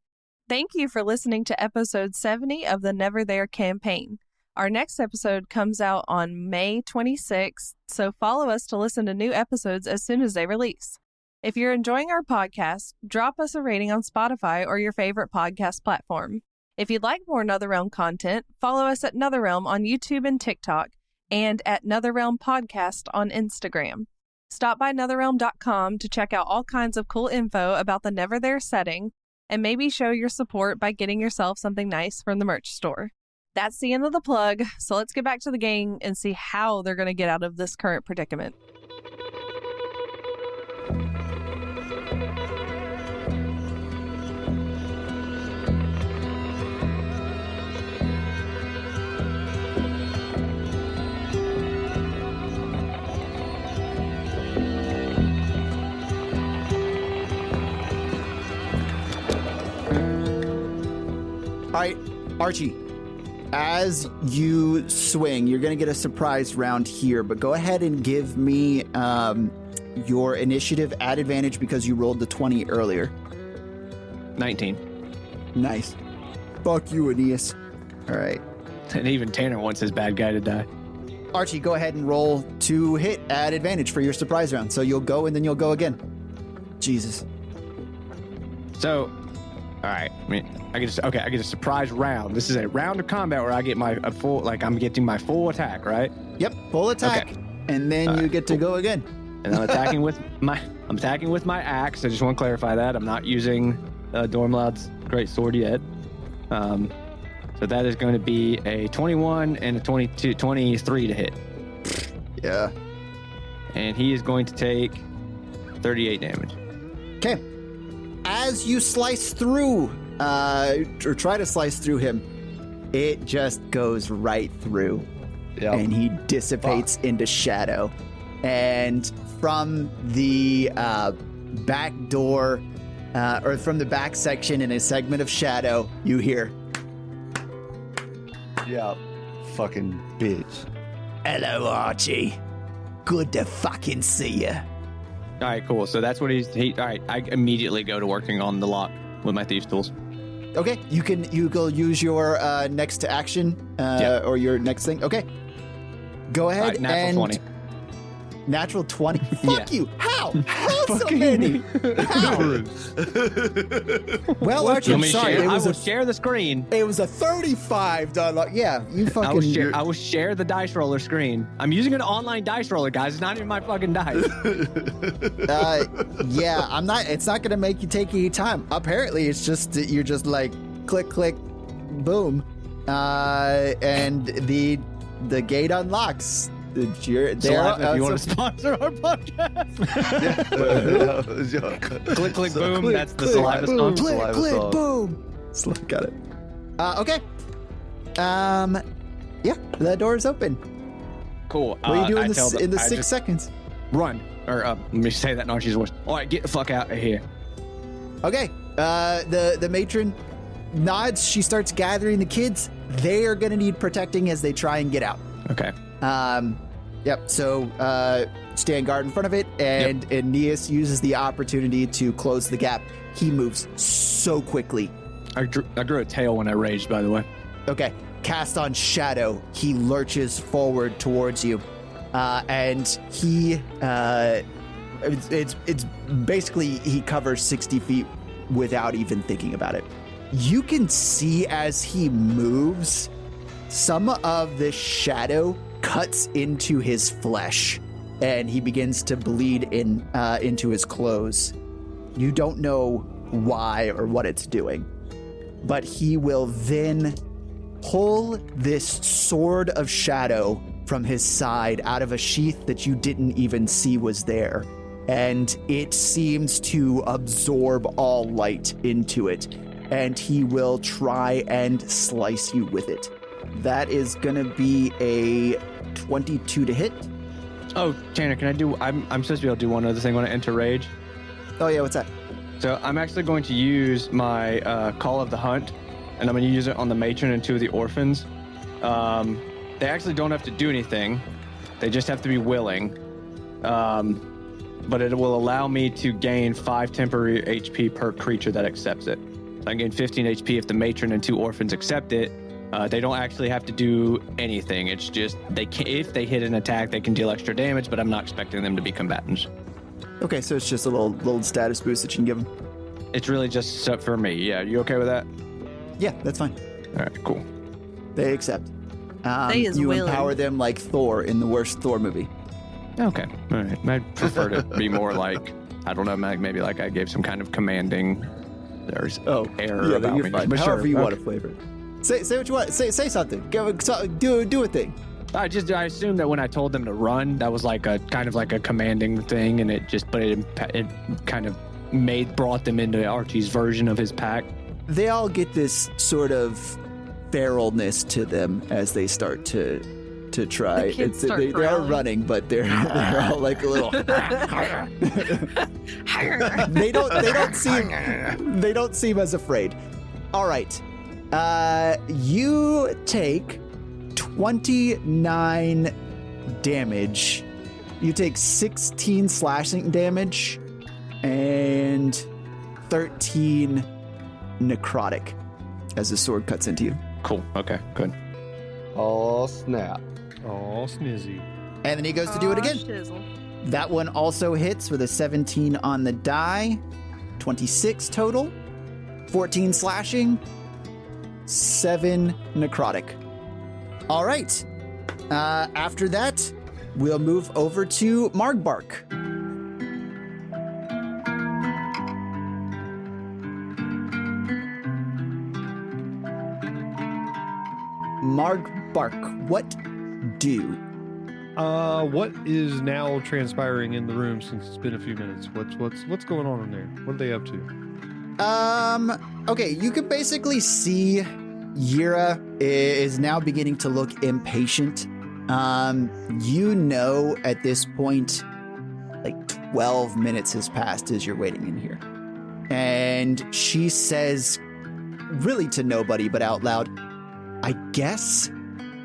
Thank you for listening to episode 70 of the Neverthere campaign. Our next episode comes out on May 26th, so follow us to listen to new episodes as soon as they release. If you're enjoying our podcast, drop us a rating on Spotify or your favorite podcast platform. If you'd like more NotherRealm content, follow us at NotherRealm on YouTube and TikTok, and at NotherRealm Podcast on Instagram. Stop by NotherRealm.com to check out all kinds of cool info about the Neverthere setting, and maybe show your support by getting yourself something nice from the merch store. That's the end of the plug, so let's get back to the gang and see how they're going to get out of this current predicament. All right, Archie, as you swing, you're going to get a surprise round here, but go ahead and give me your initiative at advantage because you rolled the 20 earlier. 19. Nice. Fuck you, Aeneas. All right. And even Tanner wants his bad guy to die. Archie, go ahead and roll to hit at advantage for your surprise round. So you'll go and then you'll go again. Jesus. So, all right. I get a surprise round. This is a round of combat where I get I'm getting my full attack, right? Yep, full attack. Okay. And then you get to go again. And I'm attacking with my axe. I just want to clarify that I'm not using Dormlaud's great sword yet. So that is going to be a 21 and a 23 to hit. Yeah. And he is going to take 38 damage. Okay. As you slice through, or try to slice through him, it just goes right through. Yep. And he dissipates into shadow. And from the back door, or from the back section in a segment of shadow, you hear, Yeah, fucking bitch. "Hello, Archie. Good to fucking see you." All right, cool. So that's what all right, I immediately go to working on the lock with my thieves tools. Okay, you go use your next to action, or your next thing. Okay, go ahead. Natural and 20. Natural 20. Fuck Yeah. you. How so many? How? Well, Archie, I'm sorry. I will share the screen. It was a 35 to unlock. Yeah, you fucking. I will share the dice roller screen. I'm using an online dice roller, guys. It's not even my fucking dice. Yeah, I'm not. It's not gonna make you take any time. Apparently, it's just you're just like click, click, boom, and the gate unlocks. You're there. If you want to sponsor our podcast. Click, click, boom. Click, That's the click, saliva boom, song. click, Saliva click, song. boom. Got it. Okay. Yeah, the door is open. Cool. What are you doing in the 6 seconds? Run. Or let me say that in Archie's voice. All right, get the fuck out of here. Okay. The matron nods. She starts gathering the kids. They are going to need protecting as they try and get out. Okay. Yep. So stand guard in front of it, and Aeneas uses the opportunity to close the gap. He moves so quickly. I grew a tail when I raged, by the way. Okay. Cast on shadow. He lurches forward towards you, and he it's basically he covers 60 feet without even thinking about it. You can see as he moves, some of the shadow cuts into his flesh, and he begins to bleed into his clothes. You don't know why or what it's doing, but he will then pull this sword of shadow from his side out of a sheath that you didn't even see was there, and it seems to absorb all light into it, and he will try and slice you with it. That is gonna be a 22 to hit. Oh, Tanner, can I do? I'm supposed to be able to do one other thing when I enter rage. Oh yeah, what's that? So I'm actually going to use my Call of the Hunt, and I'm going to use it on the matron and 2 of the orphans. They actually don't have to do anything. They just have to be willing. But it will allow me to gain 5 temporary HP per creature that accepts it. So I gain 15 HP if the matron and 2 orphans accept it, They don't actually have to do anything. It's just if they hit an attack, they can deal extra damage, but I'm not expecting them to be combatants. Okay, so it's just a little status boost that you can give them. It's really just set for me. Yeah, you okay with that? Yeah, that's fine. All right, cool. They accept. They is you willing. empower them like Thor in the worst Thor movie. Okay, all right. I'd prefer to be more like, I don't know, maybe like I gave some kind of commanding error about you're me. fine. But However sure, you want okay. to flavor it. Say what you want. Say something. Do a thing. I assumed that when I told them to run, that was like a kind of like a commanding thing, and it kind of brought them into Archie's version of his pack. They all get this sort of feralness to them as they start to try. The kids start They are growling. running, but they're all like a little. they don't seem as afraid. All right, you take 29 damage. You take 16 slashing damage and 13 necrotic as the sword cuts into you. Cool. Okay. Good. Oh, snap. Oh, snizzy. And then he goes to do it again. Shizzle. That one also hits with a 17 on the die. 26 total. 14 slashing. 7 necrotic. All right. After that, we'll move over to Margbark. Margbark, what do? What is now transpiring in the room since it's been a few minutes? What's going on in there? What are they up to? Okay, you can basically see Yira is now beginning to look impatient. You know at this point, like 12 minutes has passed as you're waiting in here. And she says, really to nobody but out loud, I guess?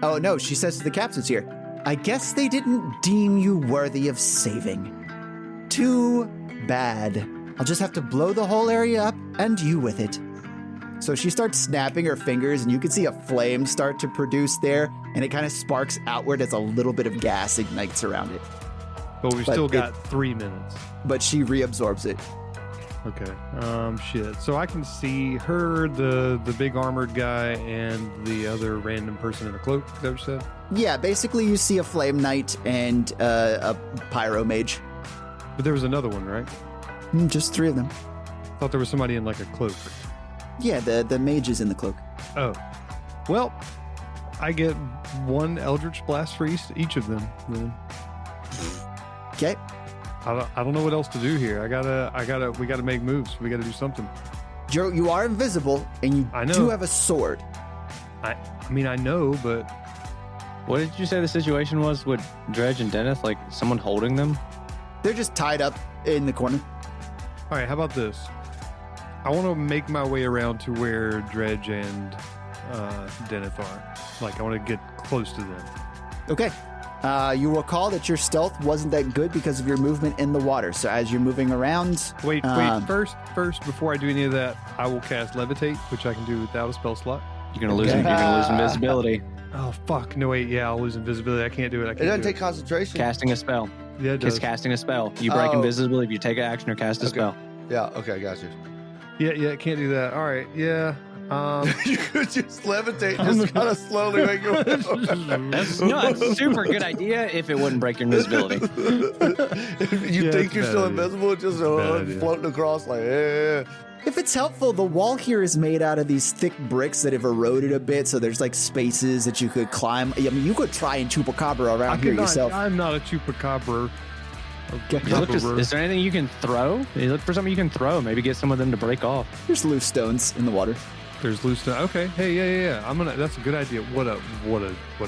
Oh no, she says to the captains here, I guess they didn't deem you worthy of saving. Too bad. I'll just have to blow the whole area up and you with it. So she starts snapping her fingers and you can see a flame start to produce there and it kind of sparks outward as a little bit of gas ignites around it. But we've still got 3 minutes. But she reabsorbs it. Okay. Shit. So I can see her, the big armored guy, and the other random person in a cloak. Is that what you said? Yeah, basically you see a flame knight and a pyro mage. But there was another one, right? Just 3 of them. I thought there was somebody in like a cloak. Yeah, the mage is in the cloak. Oh. Well, I get 1 Eldritch Blast for each of them. Then. Okay. I don't know what else to do here. We gotta make moves. We gotta do something. You are invisible and you I know. do have a sword. I mean, I know, but What did you say the situation was with Dredge and Dennis? Like someone holding them? They're just tied up in the corner. all right. How about this? I want to make my way around to where Dredge and Deneth are. Like, I want to get close to them. Okay. You recall that your stealth wasn't that good because of your movement in the water. So as you're moving around... Wait. First, before I do any of that, I will cast Levitate, which I can do without a spell slot. You're gonna lose invisibility. Oh, fuck. No, wait. Yeah, I'll lose invisibility. I can't do it. It doesn't take concentration. Casting a spell. Yeah, it It's does. casting a spell. You break Oh. invisibility if you take an action or cast a spell. Yeah, okay, got you. Yeah, I can't do that. All right. Yeah. You could just levitate, just kind of slowly make your way. That's a super good idea if it wouldn't break your invisibility. If you Yeah, think it's a you're bad still idea. invisible, just bad idea. floating across like, eh. If it's helpful, the wall here is made out of these thick bricks that have eroded a bit, so there's like spaces that you could climb. I mean, you could try and chupacabra around here yourself. I'm not a chupacabra. Okay. You look is there anything you can throw? You look for something you can throw. Maybe get some of them to break off. There's loose stones in the water. There's loose stone. Okay. Hey, yeah. That's a good idea. What a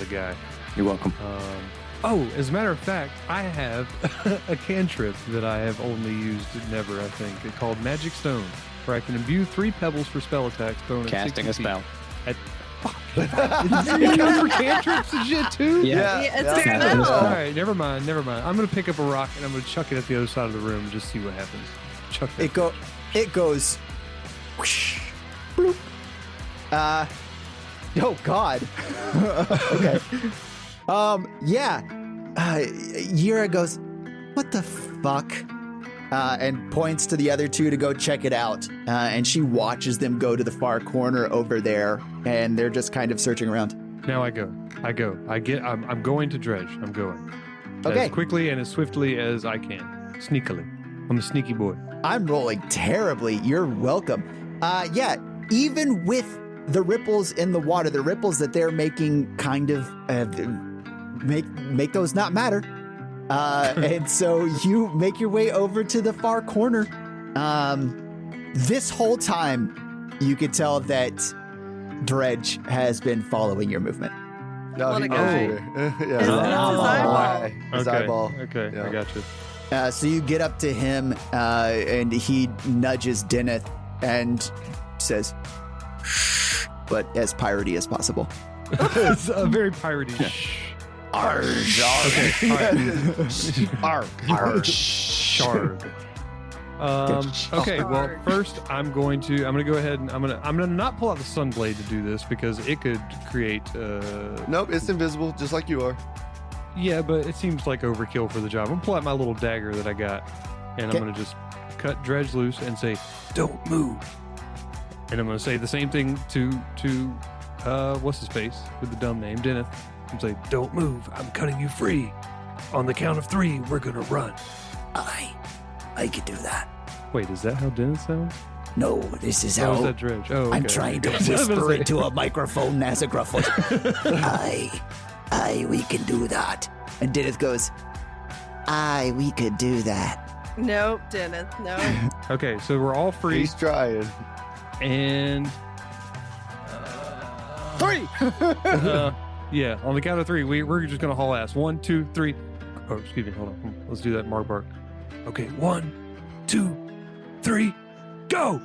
guy. You're welcome. As a matter of fact, I have a cantrip that I have only used never, I think. It's called Magic Stone, where I can imbue 3 pebbles for spell attacks thrown at Casting 60 a spell. It counts for cantrips and shit too? Yeah. Yeah, it's yeah. a Casting a spell. All spell. right, never mind. I'm going to pick up a rock and I'm going to chuck it at the other side of the room and just see what happens. Chuck that. It goes whoosh, bloop. Oh God. Okay. Yeah. Yura goes, "What the fuck?" And points to the other two to go check it out. And she watches them go to the far corner over there, and they're just kind of searching around. Now I go. I'm going to dredge. I'm going. Okay. As quickly and as swiftly as I can. Sneakily. I'm a sneaky boy. I'm rolling terribly. You're welcome. Yeah, even with the ripples in the water, the ripples that they're making kind of make those not matter. And so you make your way over to the far corner. This whole time, you could tell that Dredge has been following your movement. No, What he a knows guy. you. It's his eyeball. His Okay. eyeball. Okay, Yeah. I got you. So you get up to him, and he nudges Deneth and says, "Shh," but as piratey as possible. It's a very piratey. Arg. Arg. Shard. Okay, well, first I'm gonna go ahead and I'm gonna not pull out the sunblade to do this because it could create Nope, it's invisible, just like you are. yeah, but it seems like overkill for the job. I'm gonna pull out my little dagger that I got, and Okay. I'm gonna just cut Dredge loose and say, "Don't move." And I'm gonna say the same thing to what's his face with the dumb name, Deneth. I'm say, "Don't move. I'm cutting you free. On the count of 3, we're gonna run." I could do that. Wait, is that how Deneth sounds? No, this is Or is that Dredge? Oh, okay. I'm trying to I was gonna whisper say- into a microphone as a gruff voice. We can do that. And Deneth goes, we could do that. Nope, Dennis. No. Okay, so we're all free, He's trying. and 3. yeah, on the count of 3, we're just gonna haul ass. 1, 2, 3. Oh, excuse me. Hold on. Let's do that Mark Bark. Okay, 1, 2, 3, go!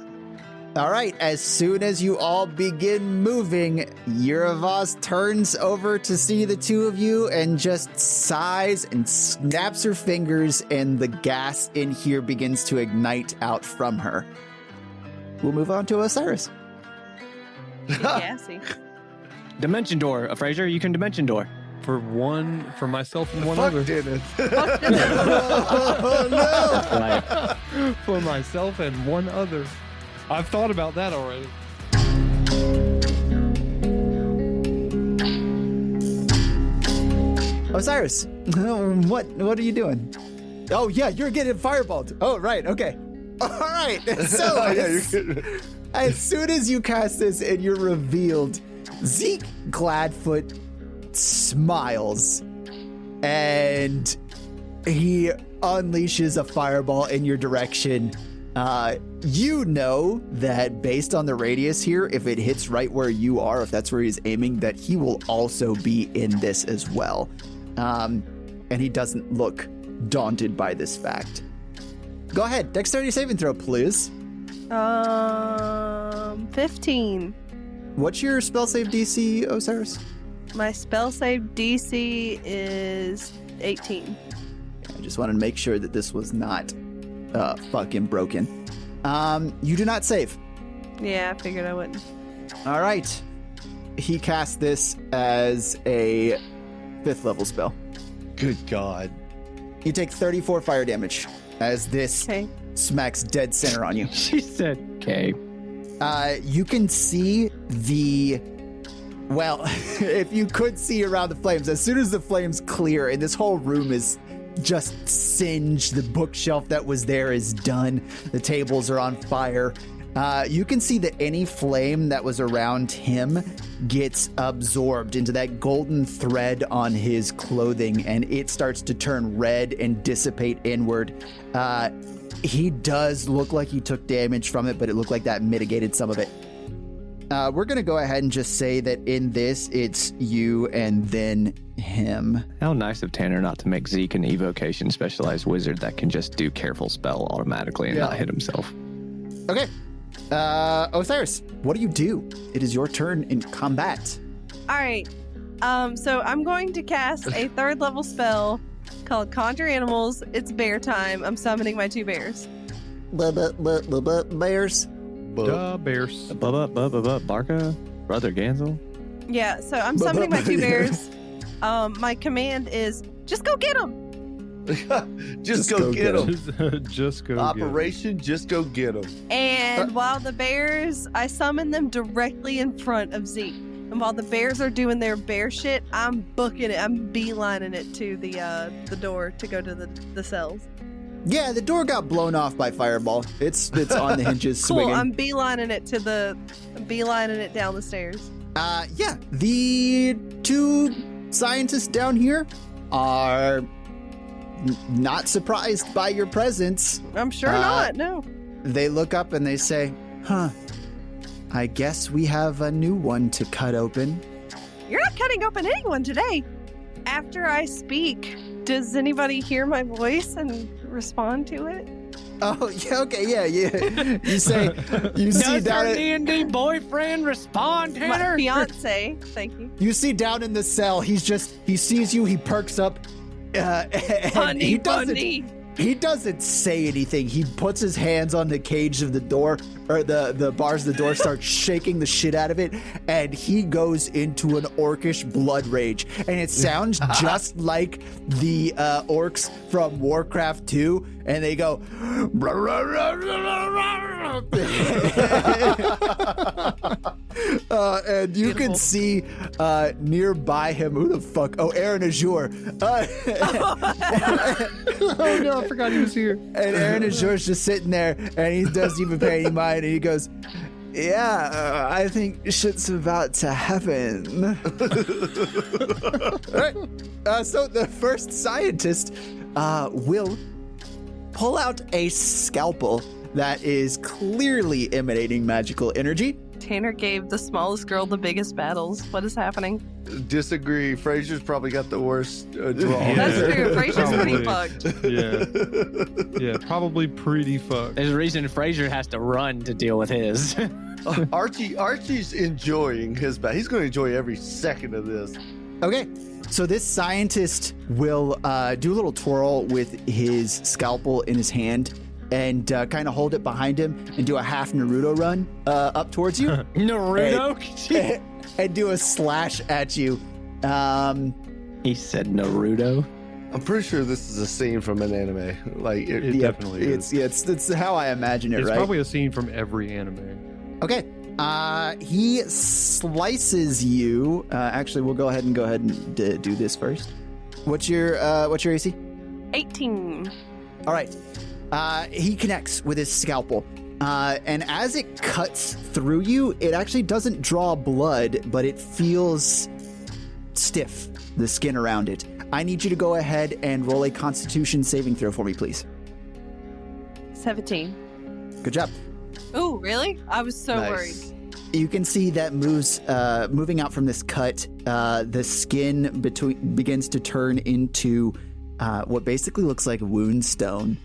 All right, as soon as you all begin moving, Uravos turns over to see the two of you and just sighs and snaps her fingers, and the gas in here begins to ignite out from her. We'll move on to Osiris. Gassy. Dimension door. Fraser, you can dimension door. For myself and one Fuck other. Dennis. Oh, no! Right. For myself and one other. I've thought about that already. Osiris, what are you doing? Oh, yeah, you're getting fireballed. Oh, right, okay. All right, so Yeah, you're good. as soon as you cast this and you're revealed, Zeke Gladfoot smiles and he unleashes a fireball in your direction. You know that based on the radius here, if it hits right where you are, if that's where he's aiming, that he will also be in this as well. And he doesn't look daunted by this fact. Go ahead, dexterity saving throw, please. 15. What's your spell save DC, Osiris? My spell save DC is 18. I just wanted to make sure that this was not fucking broken. You do not save. Yeah, I figured I wouldn't. All right. He cast this as a 5th level spell. Good God. You take 34 fire damage as this Okay. smacks dead center on you. She said, "Okay." You can see well, if you could see around the flames, as soon as the flames clear and this whole room is just singed, the bookshelf that was there is done, the tables are on fire. You can see that any flame that was around him gets absorbed into that golden thread on his clothing, and it starts to turn red and dissipate inward. He does look like he took damage from it, but it looked like that mitigated some of it. We're going to go ahead and just say that in this, it's you and then him. How nice of Tanner not to make Zeke an evocation specialized wizard that can just do careful spell automatically and not hit himself. Okay. Osiris, what do? It is your turn in combat. All right. So I'm going to cast a 3rd level spell called Conjure Animals. It's bear time. I'm summoning my 2 bears. Bears. Duh, bears. Bubba, Barca, Brother Gansel. Yeah, so I'm summoning my two bears. My command is just go get them. just go get them. Just go. Operation, just go get them. And while the bears, I summon them directly in front of Zeke. And while the bears are doing their bear shit, I'm booking it. I'm beelining it to the door to go to the cells. Yeah, the door got blown off by fireball. It's on the hinges Cool. swinging. I'm beelining it down the stairs. Yeah, the two scientists down here are not surprised by your presence. I'm sure not. No. They look up and they say, "Huh, I guess we have a new one to cut open." You're not cutting open anyone today. After I speak, does anybody hear my voice and respond to it? Oh, yeah, okay, yeah. You say, you see Does down her at, D&D boyfriend respond, My Tanner? fiance. Thank you. you see down in the cell, he sees you, he perks up, and Honey he doesn't, bunny. he doesn't say anything. He puts his hands on the cage of the door, or the bars of the door, starts shaking the shit out of it, and he goes into an orcish blood rage. And it sounds just like the orcs from Warcraft 2, and they go, and you can see nearby him, who the fuck? Oh, Aaron Azure. Oh no, I forgot he was here. And Aaron Azure's just sitting there, and he doesn't even pay any mind, and he goes, "Yeah, I think shit's about to happen." All right. So the first scientist will pull out a scalpel that is clearly emanating magical energy. Tanner gave the smallest girl the biggest battles. What is happening? Disagree. Fraser's probably got the worst draw. Yeah. That's true. Fraser's pretty Probably. fucked. Yeah, probably pretty fucked. There's a reason Fraser has to run to deal with his. Archie's enjoying his battle. He's going to enjoy every second of this. Okay, so this scientist will do a little twirl with his scalpel in his hand and kind of hold it behind him and do a half Naruto run up towards you. Naruto? And do a slash at you. He said Naruto. I'm pretty sure this is a scene from an anime. Like It definitely is. It's how I imagine it, It's right? probably a scene from every anime. Okay. He slices you. Actually, we'll go ahead and do this first. What's your AC? 18. All right. He connects with his scalpel. And as it cuts through you, it actually doesn't draw blood, but it feels stiff, the skin around it. I need you to go ahead and roll a Constitution saving throw for me, please. 17. Good job. Ooh, really? I was so Nice. worried. You can see that moving out from this cut, the skin begins to turn into what basically looks like wound stone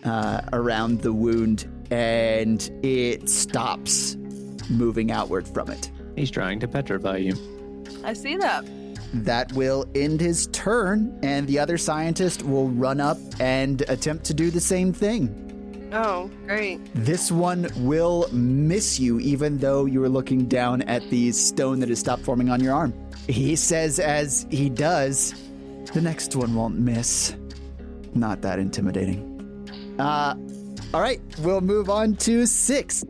around the wound, and it stops moving outward from it. He's trying to petrify you. I see that. That will end his turn, and the other scientist will run up and attempt to do the same thing. Oh, great. This one will miss you, even though you are looking down at the stone that has stopped forming on your arm. He says as he does, the next one won't miss. Not that intimidating. All right, we'll move on to 6.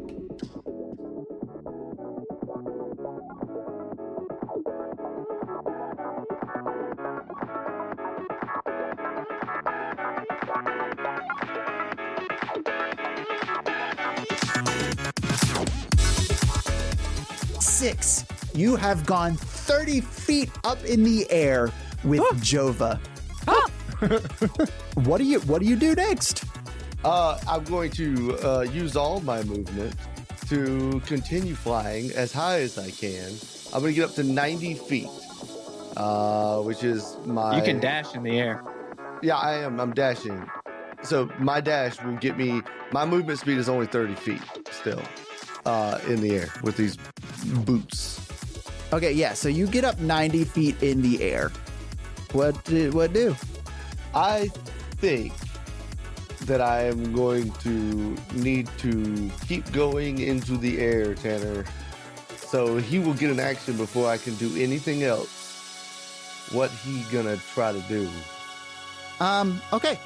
You have gone 30 feet up in the air with Jova. What do you do next? I'm going to use all my movement to continue flying as high as I can. I'm going to get up to 90 feet, which is my... You can dash in the air. Yeah, I am. I'm dashing. So my dash will get me... My movement speed is only 30 feet still in the air with these boots. Okay, yeah, so you get up 90 feet in the air. What do? I think that I am going to need to keep going into the air, Tanner. So he will get an action before I can do anything else. What he gonna try to do? Okay.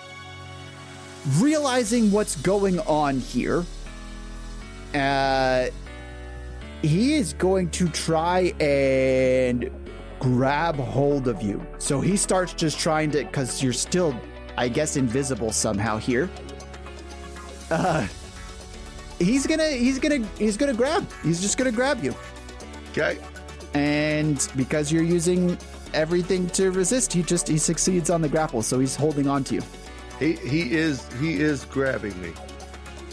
Realizing what's going on here, he is going to try and grab hold of you. So he starts just trying to, because you're still, I guess, invisible somehow here. He's just gonna grab you. Okay. And because you're using everything to resist, he succeeds on the grapple, so he's holding on to you. He is grabbing me.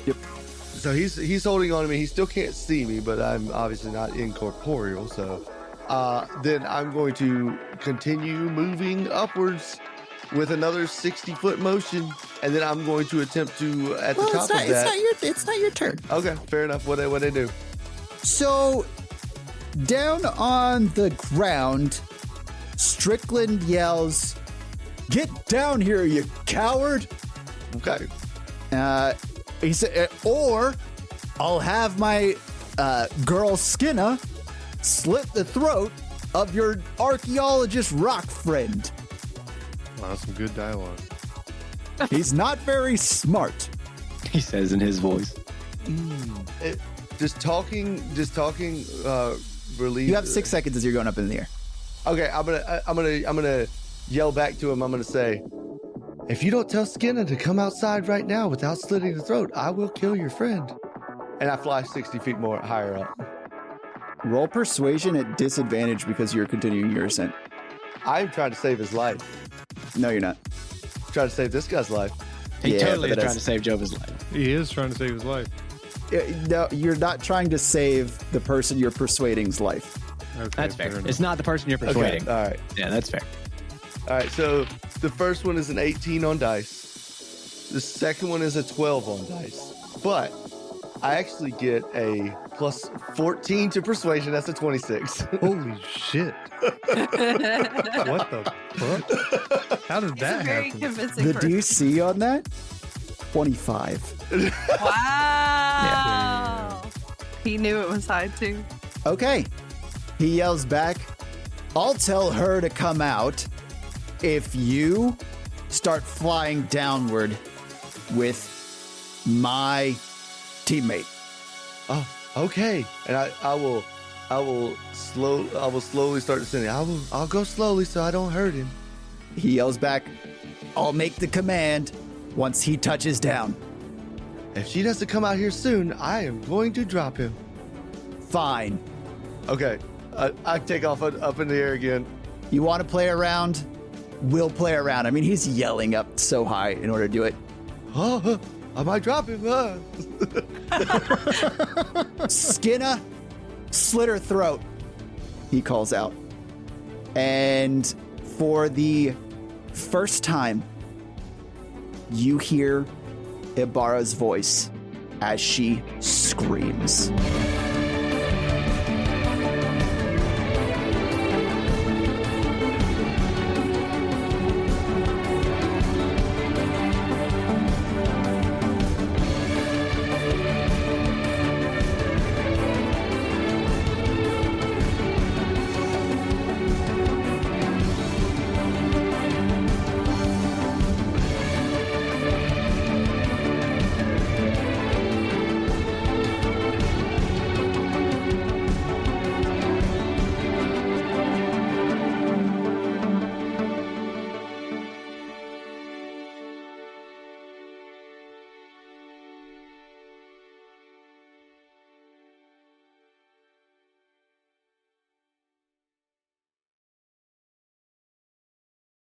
Yep. So he's holding on to me. He still can't see me, but I'm obviously not incorporeal. So then I'm going to continue moving upwards with another 60-foot motion, and then I'm going to attempt to at the top of that. It's not your turn. Okay, fair enough. What they do? So down on the ground, Strickland yells, "Get down here, you coward!" Okay. He said, or I'll have my girl Skinna slit the throat of your archaeologist rock friend. Wow, that's some good dialogue. He's not very smart. He says in his voice. Just talking. Relieve. You have 6 seconds as you're going up in the air. Okay, I'm gonna yell back to him. I'm gonna say, if you don't tell Skinner to come outside right now without slitting the throat, I will kill your friend. And I fly 60 feet more higher up. Roll persuasion at disadvantage because you're continuing your ascent. I'm trying to save his life. No, you're not. Trying to save this guy's life. He Yeah, totally but is that's- trying to save Jova's life. He is trying to save his life. No, you're not trying to save the person you're persuading's life. Okay, That's fair. enough. It's not the person you're Okay, persuading. all right. Yeah, that's fair. All right, so the first one is an 18 on dice. The second one is a 12 on dice. But I actually get a plus 14 to persuasion. That's a 26. Holy shit. What the fuck? How did He's that a very happen? convincing The person. DC on that? 25. Wow. He knew it was high too. Okay. He yells back, I'll tell her to come out if you start flying downward with my teammate. Oh, okay. And I will slowly start descending. I'll go slowly so I don't hurt him. He yells back, I'll make the command once he touches down. If she doesn't come out here soon, I am going to drop him. Fine. Okay. I take off up in the air again. You want to play around? We'll play around. I mean, he's yelling up so high in order to do it. Oh, I might drop him. Skinna, slit her throat, he calls out. And for the first time, you hear Ibarra's voice as she screams.